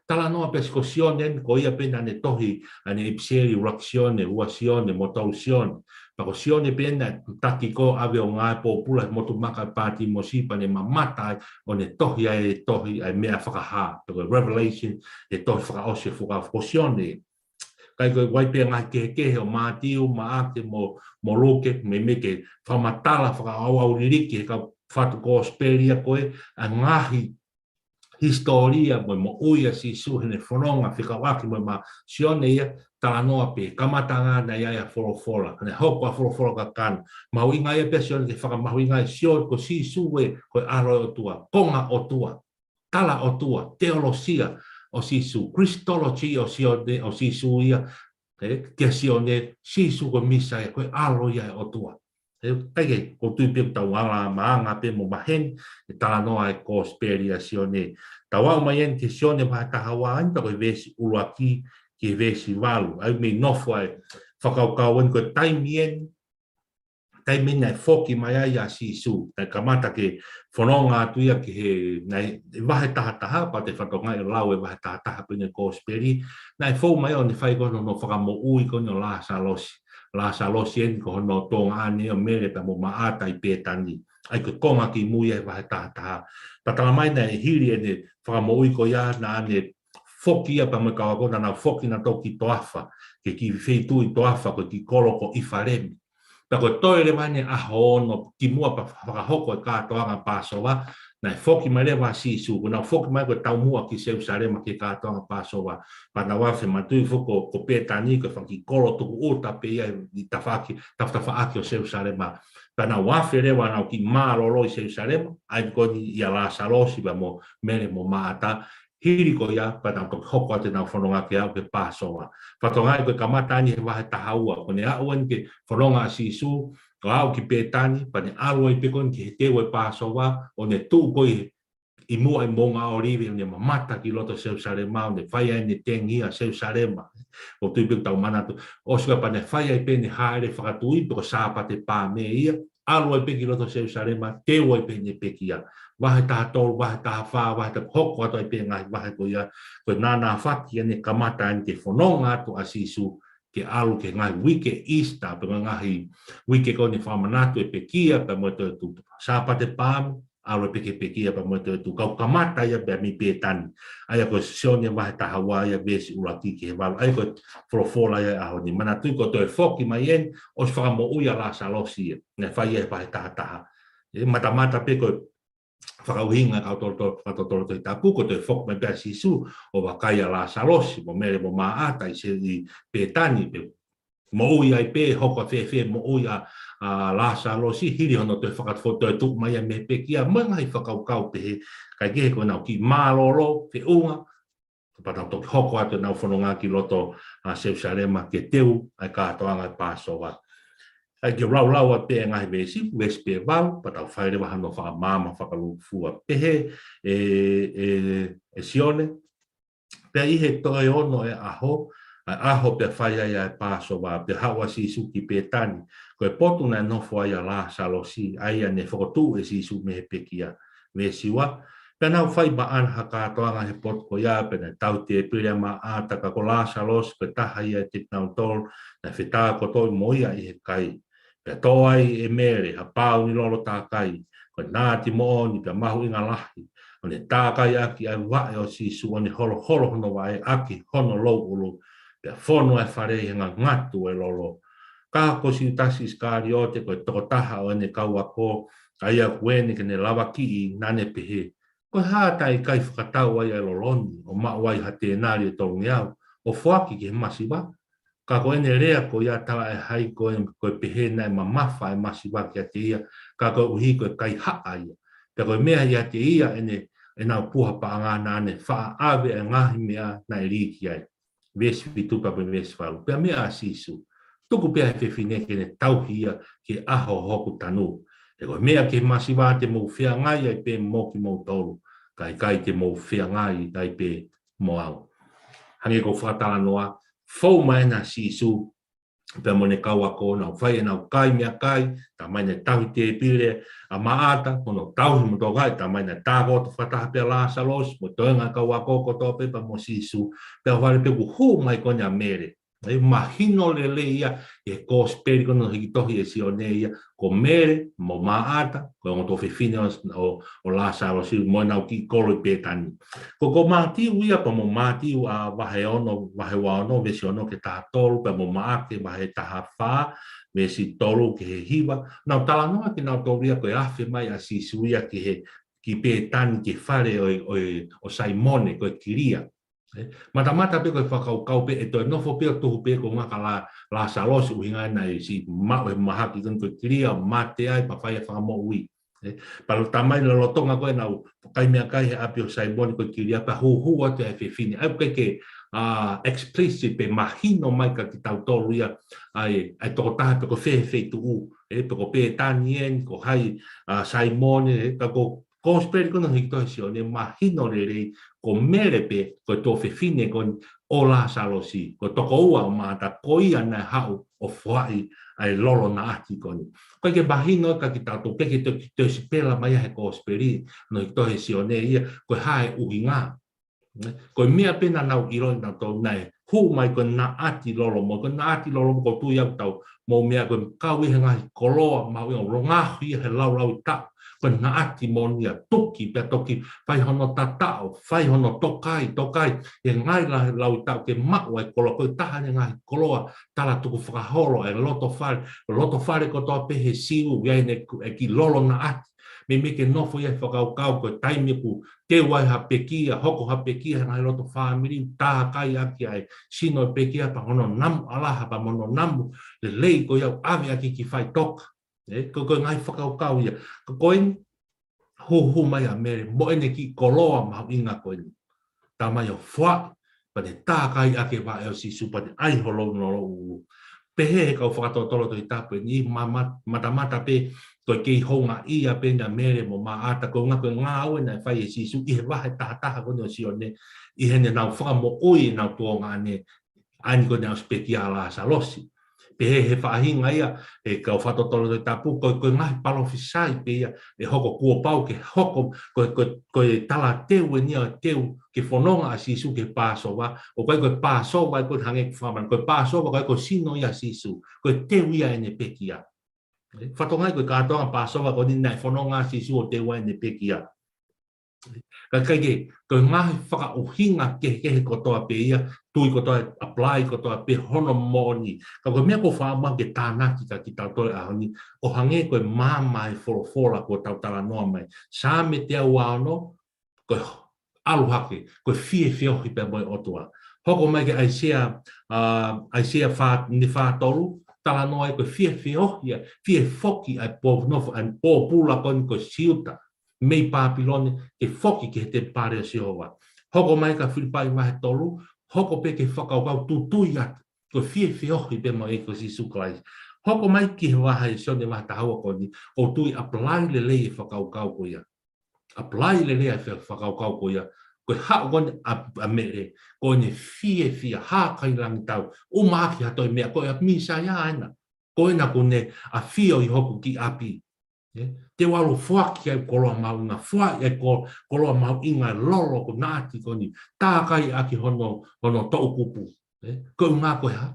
tala noa pe ko sione ko ia pena ne tohi ane ipseri raksione uasione mo tau sione pa ko sione pena taki ko ave o ngai po pula mo tu maka pati mo sipa ne mamata o ne tohi ai mea whakaha to revelation tohi whakaose ko sione kai ko wai pe ngai ke o matiu maake mo loke me ke whamatala whakaau liriki ka whatu gospelia koe a ngahi historia mo uia si suhene whanonga whikawaki mo ma sione ia tala noa pe kamatanga na ia wholofola ne hokwa wholofola ka kan mawinga ia pe sione ke whakamawinga sione ko si suwe ko aro o tua konga o tua tala o tua teolosia o sisu Christology o sione o sisu ia ke sione sisu ko misa ko alo ia o tua Kage, ko tui pe tau ala maanga pe mo mahen, tala noa ko speria sione. Tawa mai te sione pa tahawa anta ko vesi uruaki ki vesi walu. Ai me nofo ai whakaukauan ko taimien nai foki mai ai a sisu. Tai kamata ke whanonga atu ia ki he nai wahe taha pa te whatongai lau wahe taha pene ko speri. Nai fau mai o ni whai kono no whakamo ui kono la salosi. La salosien ko no tonga ane o mere ta mo maata I petani ai ko konga ki muia wa ta tala mai na hiri ene whakamoi ko ia na ane foki ia pa mo ka ko na foki na toki toafa ke ki feitu I toafa ko ki koloko I faremi ta ko toile mane a hono ki mua pa whakahoko ka toanga pasowa na foki mai le wa sisu na foki mai ko tau mua ki Jerusalem ki ka toanga pasowa pa na wa se matui foko ko petani ko whaki kolo tuku uta pe ia I tawhaki o Jerusalem pa na wa fere wa na ki malolo I Jerusalem ai ko ni ia la salosi ba mo mere mo maata hiri ko ia pa na ko hoko te na whanonga ke au ke pasowa whatonga ko kamata ni he wahe tahaua ko ne auen ke whanonga sisu ko au ki petani pa ne alo I pekon ki he tewe pasowa o ne tu ko I mua I monga orive o ne mamata ki loto Jerusalem o ne whaia ne tengi a Jerusalem o tui pek tau mana tu o suka pa ne whaia I pene haere whakatui peko sāpa te pā me ia alo I peki loto Jerusalem tewe I pene pekia wahe taha tolu, wahe taha wha, wahe taha hoko ato I pene ngai wahe ko ia ko nāna whaki ane kamata ane te whanonga ato a sisu ke alu ke ngai wike Easter pe ngai wike ko ni whamanatu e pekia pe mo te tu sāpa te pāmu alu peke pekia pa mo te tu kau kamata ia be mi petani ai ko sione wahe taha wa ia besi uraki ke walu ai ko folofola ia aho ni mana tu ko to e foki mai en o whakamo uia la salosi ne whai e wahe taha mata pe ko whakauhinga kau to tapu ko to e foki mai pe sisu o wakaya la salosi mo mere mo maata I se I petani pe mo uia I pe hoko fe mo uia la salosi hiri hono te whakatfoto e tuk mai me pekia mga I whakaukau pe he kai ke ko nau ki malolo te unga patang toki hoko atu nau whanonga ki loto a Jerusalema ke teu ai kātoanga I Passover. Ai ke rau a pe ngai vesi pe vau patau whaere waha no whakamama whakalufua pehe sione pe ihe toi ono e aho pe whaia ia e Passover pe hawa sisu ki pe tani ko e potu na nofo ia la salosi ai ne whakotu e sisu me he pekia vesiwa pe nau whai ba an haka toanga he potu ko ia pe ne tau te pira ma ataka ko la salos pe taha ia te nau tol na whetā ko toi moia I he kai pe toai e mere ha pau ni lolo tā kai ko nā ti mo ni pe mahu inga lahi o ne tā kai aki ai wae o sisu o ne holo hono wae aki hono lou ulu pe fono e whare hinga ngatu e lolo. Ka ko si tasi skariote ko toko taha o ne kaua ko ai a kuene ke ne lawa ki I nane pehe. Ko hātai kai whakatau ai a loloni o mawai ha te nari o tolu ngiau o whaki ke masiwa. ka koe ne rea ko ia tawa e hai koe pehe nai ma mawha e masiwa kia te ia, ka koe uhi koe kai haa ia. Te koe mea ia te ia e nau puha pa ngā nane wha awe e ngahi mea nai riki ai. Vesi pitupa pe vesi wharu. Pea mea a sisu. Tuku pea he whine ke ne tauhi ia ke aho hoku tanu. Te koe mea ke masiwa te mou whia ngai ai pe mo ki mou tolu. Kai te mou whia ngai ai pe mo au. Hange ko whakatala noa, fau mai na sisu, pe mo ne kaua ko na whai e nau kai mea kai, ta mai ne tahi te pire a maata, kono tauhi mo tō kai, ta mai ne tāko to whataha pia la salos, mo toenga kaua ko tō pepa mo sisu, pe whare pe ku hū mai ko nia mere. E mahino le le ia, e ko speri kono hiki tohi e si o ne ia, ko mere, mo maata, ko ngo tō whiwhine o la salos, mo nau ki kolo i pētani. Ko mātiu ia, pa mo mātiu a wahe waono, vesi ono ke taha tolu, pa mo maake wahe taha whā, vesi tolu ke he hiwa. Nau tala noa ki nau tolu ia koe awhi mai a sisu ia ki pētani ke whare o Saimone, koe kiria. Mata pe koe whakau pe e toi nofo pe o tohu pe ko ngaka la salos uhinga nai si mau e mahaki koe kiria, mate ai, pa whai e whakamo ui. Palo tamai la lotonga koe nau kai mea kai he api o Saimone koe kiria pa hu atu e whiwhine. Ai koe ke explicit pe mahino mai ka ki tau tolu ia ai toko taha pe ko whewhi tu u. Pe ko pe tani en, ko hai Saimone, ka ko speri kono hiki tohi si o ne mahino le rei ko mere pe ko tō whiwhine ko o la salosi. Ko toko ua o mata ko ia nai hau o whai ai lolo na ati koni. Koe ke mahino ka ki tātou peke te si pela mai he ko speri no i tohe si o ne ia koe hae uhi ngā. Koe mea pena nau iroi na tō nei hu mai koe na ati lolo mo, koe na ati lolo mo ko tui au tau mo mea koe kau he ngahi koloa mau ia rongahu ia he lau i tau. Koe na ati mo nia toki, pia toki whai hono tatao, whai hono tokai, e ngai lau i tau ke mau ai koloa, koe taha ne ngahi koloa tala tuku whakaholo e loto whare ko toa pehe siu, iai ne ki lolo na ati. Me ke nofo ia whakau koe taimi ku te wai ha pekia, hoko ha pekia, ngai loto whamiri, taha kai aki ai, sino pekia pa hono namu, alaha pa mono namu, le lei ko iau ave aki ki whai toka. Koe ngai whakau ia. Koe hu mai a mere, mo ene ki koloa mau inga koe ni. Tā mai o wha, pa ne tākai ake wha eo sisu, pa ne aiholo noro uu. Pehe he kau whakatoa tolo toi tāpue ni, mata pe, koe kei honga ia pe na mere mo maata, koe ngā aue nai whai e sisu, i he wahe taha kone o si o ne, i hene nau whakamo oi nau tuonga ne, aini koe nau speki ala sa losi. Pehe he whaahinga ia, e kau whatotolo te tapu, koe ngahi palofisai pe ia, e hoko kua pau ke hoko, koe tala teu e nia teu ke whanonga a sisu ke pāsowa, o koe pāsowa e koe hange whaman, koe pāsowa koe sino ia sisu, koe teu ia ene peki ia. Whatongai koe kātoa pāsowa koe ni nai whanonga a sisu o teu ene peki ia. Kai koe ngahi whakauhinga ke kotoa pe ia, tui kotoa apply kotoa pe hono moni. Ka koe mea ko whaama ke tānaki ka ki tau tole ahoni, o hange koe māmai wholofola ko tau tala noa mai. Sā me te au ano, koe aluhake, koe whiohi pe moi otua. Hoko mai ke aisea ni whātolu, tala noa koe whiohi, foki ai pō pula koni koe siuta. Mei Papilone ke foki ke te pare o Sihova. Hoko mai ka whiripai mahe tolu, hoko pe ke whakaukau tutui atu, ko whiohi pe mo e ko Sisu Christ. Hoko mai ki he waha e sione waha tahaua koni, o tui apply le lei e whakaukau ko ia. Apply le lei e whakaukau ko ia. Koe hao kone a mere, kone whia, hākai rangi tau, umaki hatoi mea, koe a misa ia aina. Koe na kone a whio I hoku ki api. Te walo whaki ai koloa mau ngā whai ai koloa mau inga lolo ko nāti koni tākai aki hono taukupu. Koe ngā koe ha,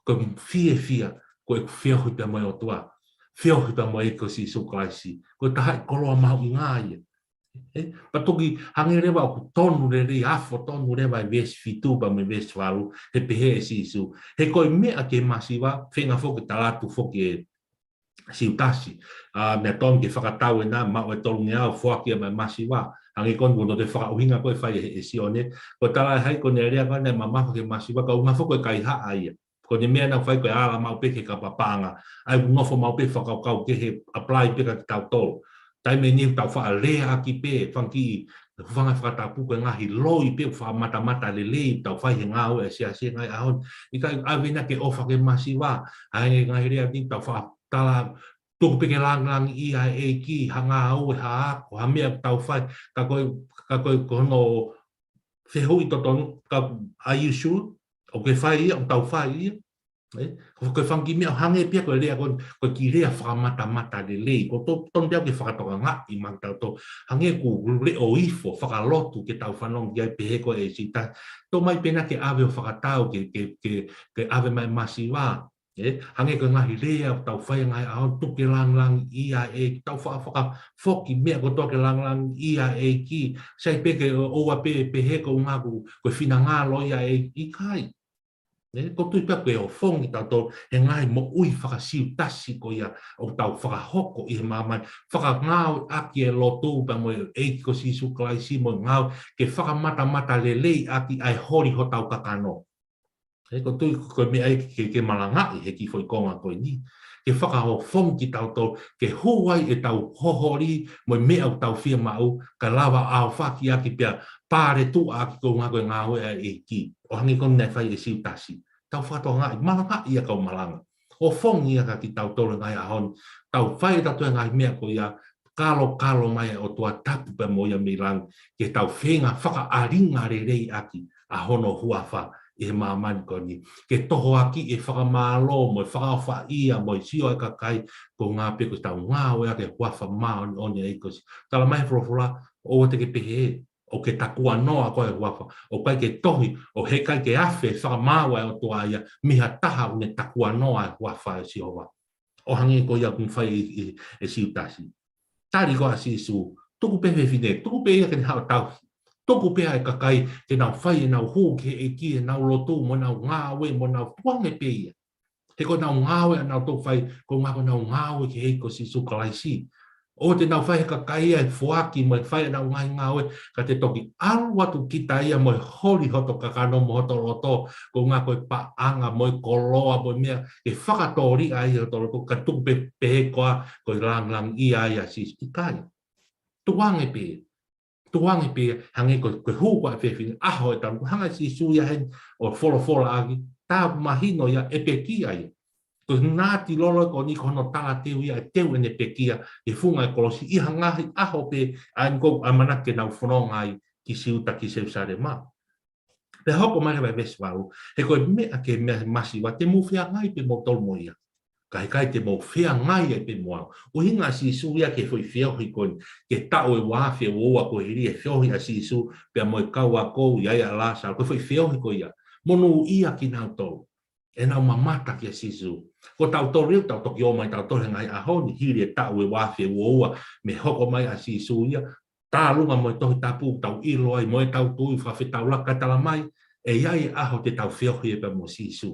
koe whia, koe whiohi pia mai o tua, whiohi pia mai ko Sisu Christ, koe tahai koloa mau inga ia. Patoki hange rewa o tonu rei afo tonu rewa I vesi fitu pa me vesi walu, he pehe e Sisu. He koe mea ke masiwa, whenga whoki talatu whoki e siutasi. Mea tonu ke whakatau e nā, mau e tolu ngea o whoakia mai masiwa. Hangi kon kono te whakauhinga koe whai e sione. Ko tala hai kone rea kone ma maho ke masiwa, ka unga whoko e kai haa ia. Ko ni mea na whai koe ala mau pe ke ka papanga. Ai nofo mau pe whakau ke he apply pe ka tau tolo. Tai me ni tau wha lea aki pe, whanki whanga whakatapu koe ngahi loi pe wha mata le le tau whai he ngāo e sia ngai ahon. I kai awena ke ofa ke masiwa. Ai ngahi rea ni tau wha tala tuku pe ke lang i a e ki hanga au e ha ako. Ha mea tau whai ka koe kono whehui to tonu ka are you sure? O ke whai ia, o tau whai ia. Ko whangi mea hange pia koe lea koe ki rea whakamata le lei. Ko ton pia ke whakatoka ngā i mang tau tō. Hange ku le o ifo, whakalotu ke tau whanong ki ai pehe koe e si ta. Tō mai pena ke ave o whakatau ke ave mai masiwa. Hange koe ngahi rea tau whai ngai ahon tuke lang i a e tau whoki mea ko toke lang i a e ki. Sai peke oua pehe ko ngā koe whina ngā lo i a e ki kai. Ko tui pia koe o whongi tau tō, he ngai mo ui whakasiu tasi ko ia o tau whakahoko i he mamai. Whakangāo aki e lo tū pa mo e ko si suklai si mo ngāo ke whakamata le lei aki ai hori ho tau kakano. Ko tui koe mea ke malangai he ki foi konga koe ni. Ke whakaho whongi tau tō, ke huai e tau hohori mo mea o tau whia mau, ka lawa ao whaki aki pia pāre tu aki ko ngā koe ngā hoa e ki. O hangi kon nei whai e siu tasi. Tau whatoa ngai, malanga ia kau malanga. O whongi ia ka ki tau tōle ngai ahon. Tau whai tatu e ngai mea ko ia kalo mai o tua tapu pa mo ia milang. Ke tau whenga whaka aringa re rei aki ahono huawha e mamani ko ni. Ke toho aki e whakamalo mo e whakawha ia mo e sio e kakai ko ngā peko tau ngā oea ke huawha maa o ni eikosi. Tala mai whorofula o te ke pehe. O ke takua noa koe huawha, o kai ke tohi, o he kai ke awhe whakamawa o toa ia, miha taha o ne takua noa huawha e si hoa. O hangi ko ia kung whai e siu tasi. Tari ko a si su, tuku pehe whine, tuku pehe ia ke hao tau. Tuku pehe e kakai, ke nau whai e nau hū, ke e ki e nau lotu, mo nau ngāwe, mo nau tuange pehe. He ko nau ngāwe a nau tō whai, ko ngā ko nau ngāwe ke heiko si su kalaisi. O te nau whai ka kai ai fuaki mo whai nau ngai ngawe ka te toki alu atu kita ia mo hori hoto kakano mo hoto roto ko ngā koe paanga mo koloa mo mea e whakatori ai hoto roto ka tupe pehe koa koe lang i ai a sis i kai. Tuange pe hange koe hukwa e whewhine aho e tanu hanga si suia hen o whora agi tā mahino ia e peki ai. Ko ngāti lolo ko ni kono tala teu ia teu ene pekia e funga e kolosi i hangahi aho pe anko amanake nau whanonga ai ki siuta ki seusare mā. Pe hoko mai vai vesi wau, he koe mea ke mea masi wa te mowhia ngai pe mo tolmo ia. Kai te mowhia ngai e pe moa. O hinga si isu ia ke foi whiohi koe, ke tau e wāwhia oa koe hiri e whiohi a si isu pe a moe kaua kou ia ia lasa, koe foi whiohi koe ia. Monu ia ki nau tolu. E nau mamata ki a si isu. Ko tau toriu, tau toki o mai, tau tori ngai ahoni, hiri e tau e wāwhia ua, me hoko mai a si isu ia, tā lunga mo e tohi tapu, tau ilo ai, mo e tau tui, whawhi tau laka tala mai, e iai aho te tau whiohi e pa mo si isu.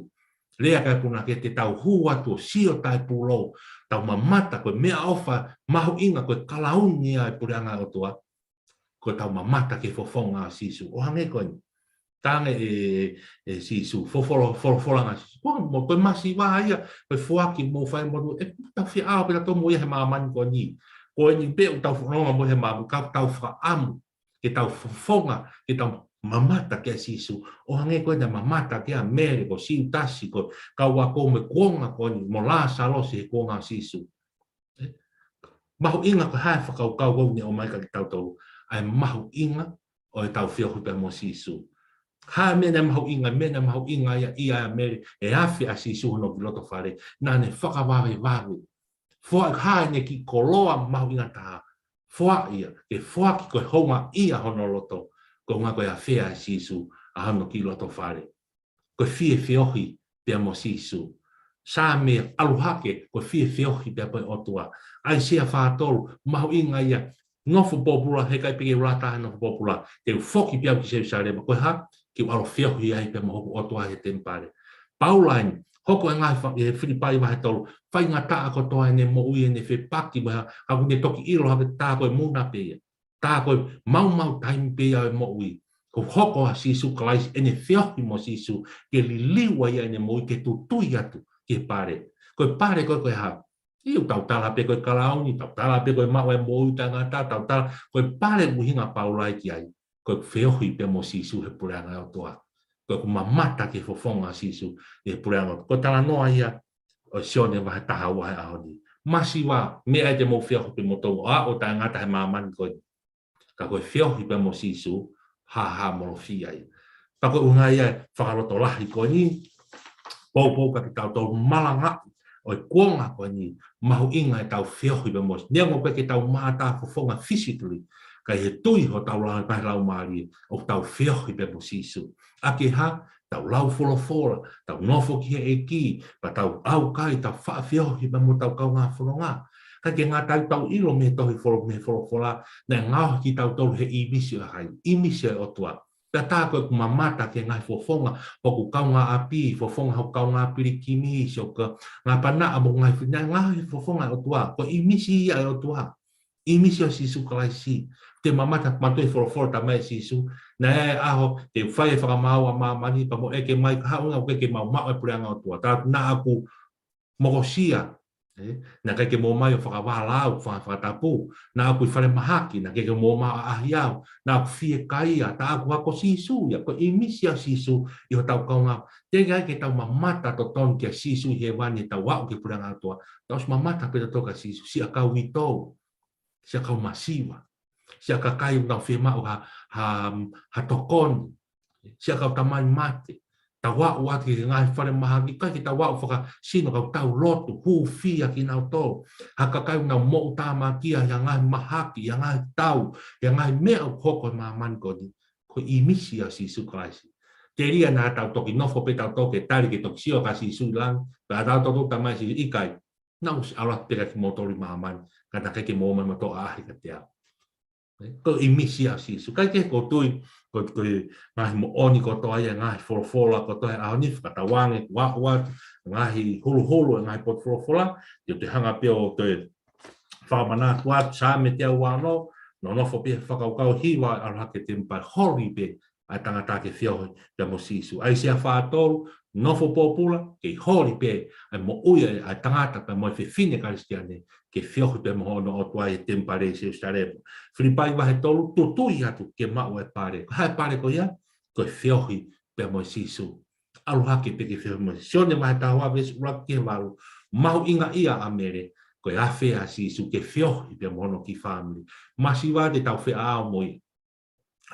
Lea kai puna ke te tau hua tu sio tai pulo, tau mamata, koe mea ofa, mahu inga, koe kalauni ai pureanga o tua, koe tau mamata ke fofonga a si isu. O hange koe ni. Tange e si su fofolo nga mo koe masi wa ia koe fuaki mo fai mo e tau fi ao pela to mo ia he mamani ko ni ko ni pe tau fonga mo he mamu ka tau fa amu ke tau fofonga ke tau mamata ke si su o hange ko na mamata ke a mere ko si tasi ko ka wa ko me konga ko ni mo la salo si ko nga si su mahu inga ko ha fa ka ko ni o mai ka tau tau ai mahu inga o e tau fio pe mo si su. Ha mena mahu inga ia mere e afi a si suhono piloto whare nane whakawawe. Fua ha ne ki koloa mahu inga taha. Fua ia, e fua ki koe honga ia hono loto. Ko ngā koe a whea a sisu a hono ki loto whare. Koe fie whiohi pia mo sisu. Sa mea aluhake koe fie whiohi pia koe otua. Ai sia whātolu mahu inga ia. Nofu popula, he kai piki rata nofu popula. Te whoki pia ki se sare ma koe ha. Ki alo whiohi ai pe mo hoku otua he tempare. Paulain, hoko e ngai e whiripai wahe tolu, whai ngā taa ko toa ne mo ui ne whi paki waha, haku ne toki ilo hake tā koe muna pēia. Tā koe mau taimi pēia e mo ui. Ko hoko a sisu kalais ene whiohi mo sisu ke li liwa ia ene mo ke tutui atu ke pare. Koe pare koe ha. Iu tau tala pe koe kalauni, tau tala pe koe mawe mo i tangata, tau tala koe pare muhinga paulai ki ai. Koe whiohi pe mo sisu he pureanga o toa. Koe ku mamata ke fofonga sisu he pureanga. Koe tala noa ia o sione wahe taha wahe ahoni. Masi wa mea te mo whiohi pe mo tau a o tangata he mamani koe. Ka koe whiohi pe mo sisu ha mo fi ai. Tako unga ia whakaroto lahi koe ni, pou ka ki tau tau malanga o kuonga koe ni, mahu inga e tau whiohi pe mo. Nia mo pe ke tau maata fofonga physically, ka he tui ho tau lau pahi lau maari, o tau whiohi pe mo sisu. Ake ha, tau lau fora, tau nofo ki he e ki, pa tau au kai, tau wha whiohi pe mo tau kau ngā whanonga. Ka ke ngā tau ilo me tohi fora, na ngāo ki tau tau he imisi o hai, imisi o tua. Pea tā koe ku mamata ke ngai fofonga, hoku kau ngā api, fofonga hau kau ngā piri kimi, so ka ngā pana amo ngai whina, ngāo fofonga o tua, ko imisi ia o tua. Imisi o sisu kalaisi. Te mamata matoi fora ta mai sisu, na e aho, te whai e whakamau a mamani, pa mo eke mai, haunga o ke mau e pureanga o tua. Tā na aku mogosia, na kai ke mo mai o whakawala au whakatapu, na aku i whare mahaki, na kai ke mo mai ahi au, na aku fie kaia, ta aku hako sisu, ia ko imisi a sisu i ho tau kaunga. Te ngai ke tau mamata to ton kia sisu i he wani tau wau ke puranga atua, tau si mamata peta toka sisu, si a kau i tau, si a kau masiwa, si a ka kai u tau fie mau ha tokoni, si a kau tamai mate, ta wau ati ki ngai whare mahaki, kai ki ta wau whaka sino kau tau lotu, hu fia ki nau tō, haka kai nau mo tāma kia, ya ngai mahaki, ya ngai tau, ya ngai mea o hoko mā mankoni, ko imisi a sisu kaisi. Te ria nā tau toki nofo pe tau toke, tari ke toki sio ka sisu lang, ka tau toki tamai sisu ikai, nau si alat pera ki motori mā mani, kata kai ke mo mai mato ahi ka te au. Ko imisi a sisu, kai ke ko tui, ko ngahi mo oni ko toa ia, ngahi folofola ko toa au ni, whakatawange, wak, ngahi hulu, ngahi pot folofola, te hanga pia o te whakamana tuat, sa me te au wano, no nofo pia whakaukau hiwa, arhake te mpai hori pe, ai tangata ke whiohi te mo sisu. Ai sea whātoru, nofo pōpula, ke hori pe, ai mo uia, ai tangata pe moi whiwhine karistiane, ke whiohi pe mo hono o tuai e te mpare se ustarepo. Whiripai wahe tolu, tutui atu ke mau e pare. Hai pare ko ia, ko whiohi pe mo sisu. Aluhake pe ke whiohi mo sisu. Sione wahe tawa ves urak ke waru, mau inga ia a mere, ko e awhi a sisu, ke whiohi pe mo hono ki family. Masiwa te tau whi ao moi,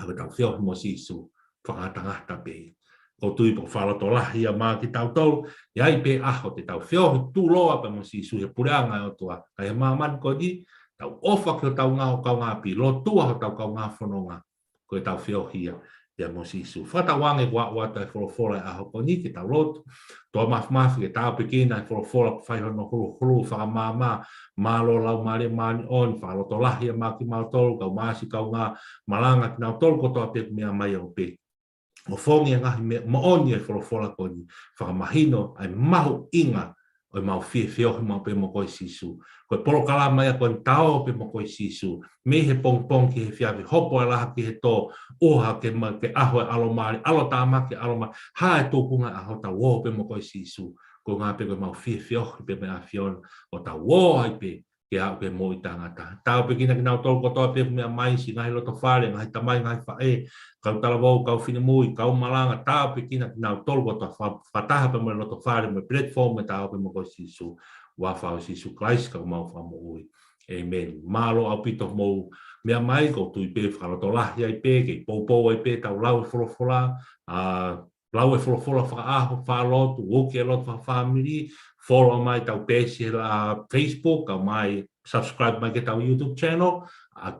hawe tau whiohi mo sisu, whakatangata pe. Ko tui po whalato lahi a mā ki tau tau, iai pe aho te tau whiohi tū loa pe mo sisu, he pureanga o tua. Kai he māman ko di, tau ofa ki o tau ngā o kau ngā pi, lo tua o tau kau ngā whanonga, ko e tau whiohi ia mo sisu. Whatawange wata e wholofola e aho ko ni, ki tau lotu, toa mafi ke tau pekina e wholofola whaihono hulu whakamāmā, mālo lau mare mani on, whaloto lahi a mā ki mau tolu, kau māsi kau ngā malanga ki nau tolu ko toa peku mea mai au pe. O whongi a ngahi maoni e wholofola ko ni, whakamahino ai mahu inga o mau whiohi mau pe mo koi sisu. Koe poro kala mai a koe tau pe mo koi sisu. Me he pong ki he whiawi hopo e laha ki he tō oha ke aho e alo maari, alo tāma ke alo maari. Ha e tōpunga aho ta wō pe mo koi sisu. Ko ngā pe koe mau whiohi pe mea whiona o ta wō ai pe ke au pe mo i tangata. Tau pe kina ki nau tolu ko toa pe mea mai si ngahi loto whare, ngahi tamai, ngahi whae, kau talavou, kau whinemui, kau malanga, tau pe kina ki nau tolu ko toa whataha pe mo loto whare, mo platform e tau pe mo koi sisu, wawhau sisu Christ, kau mau wha mo ui. Amen. Malo au pito mo mea mai, ko tui pe whakaroto lahi ai pe, ke poupou ai pe, tau lau e wholofola, lau e wholofola whakaaho, whalotu, woke e loto whawhamiri, follow mai tau page Facebook, au mai subscribe mai ke tau YouTube channel,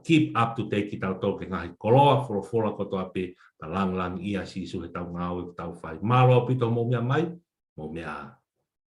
keep up to date ki tau tō ke ngahi koloa, wholofola koto ape, ta lang ia sisu he tau ngau e tau whai. Malo au pito mo mea mai, mo mea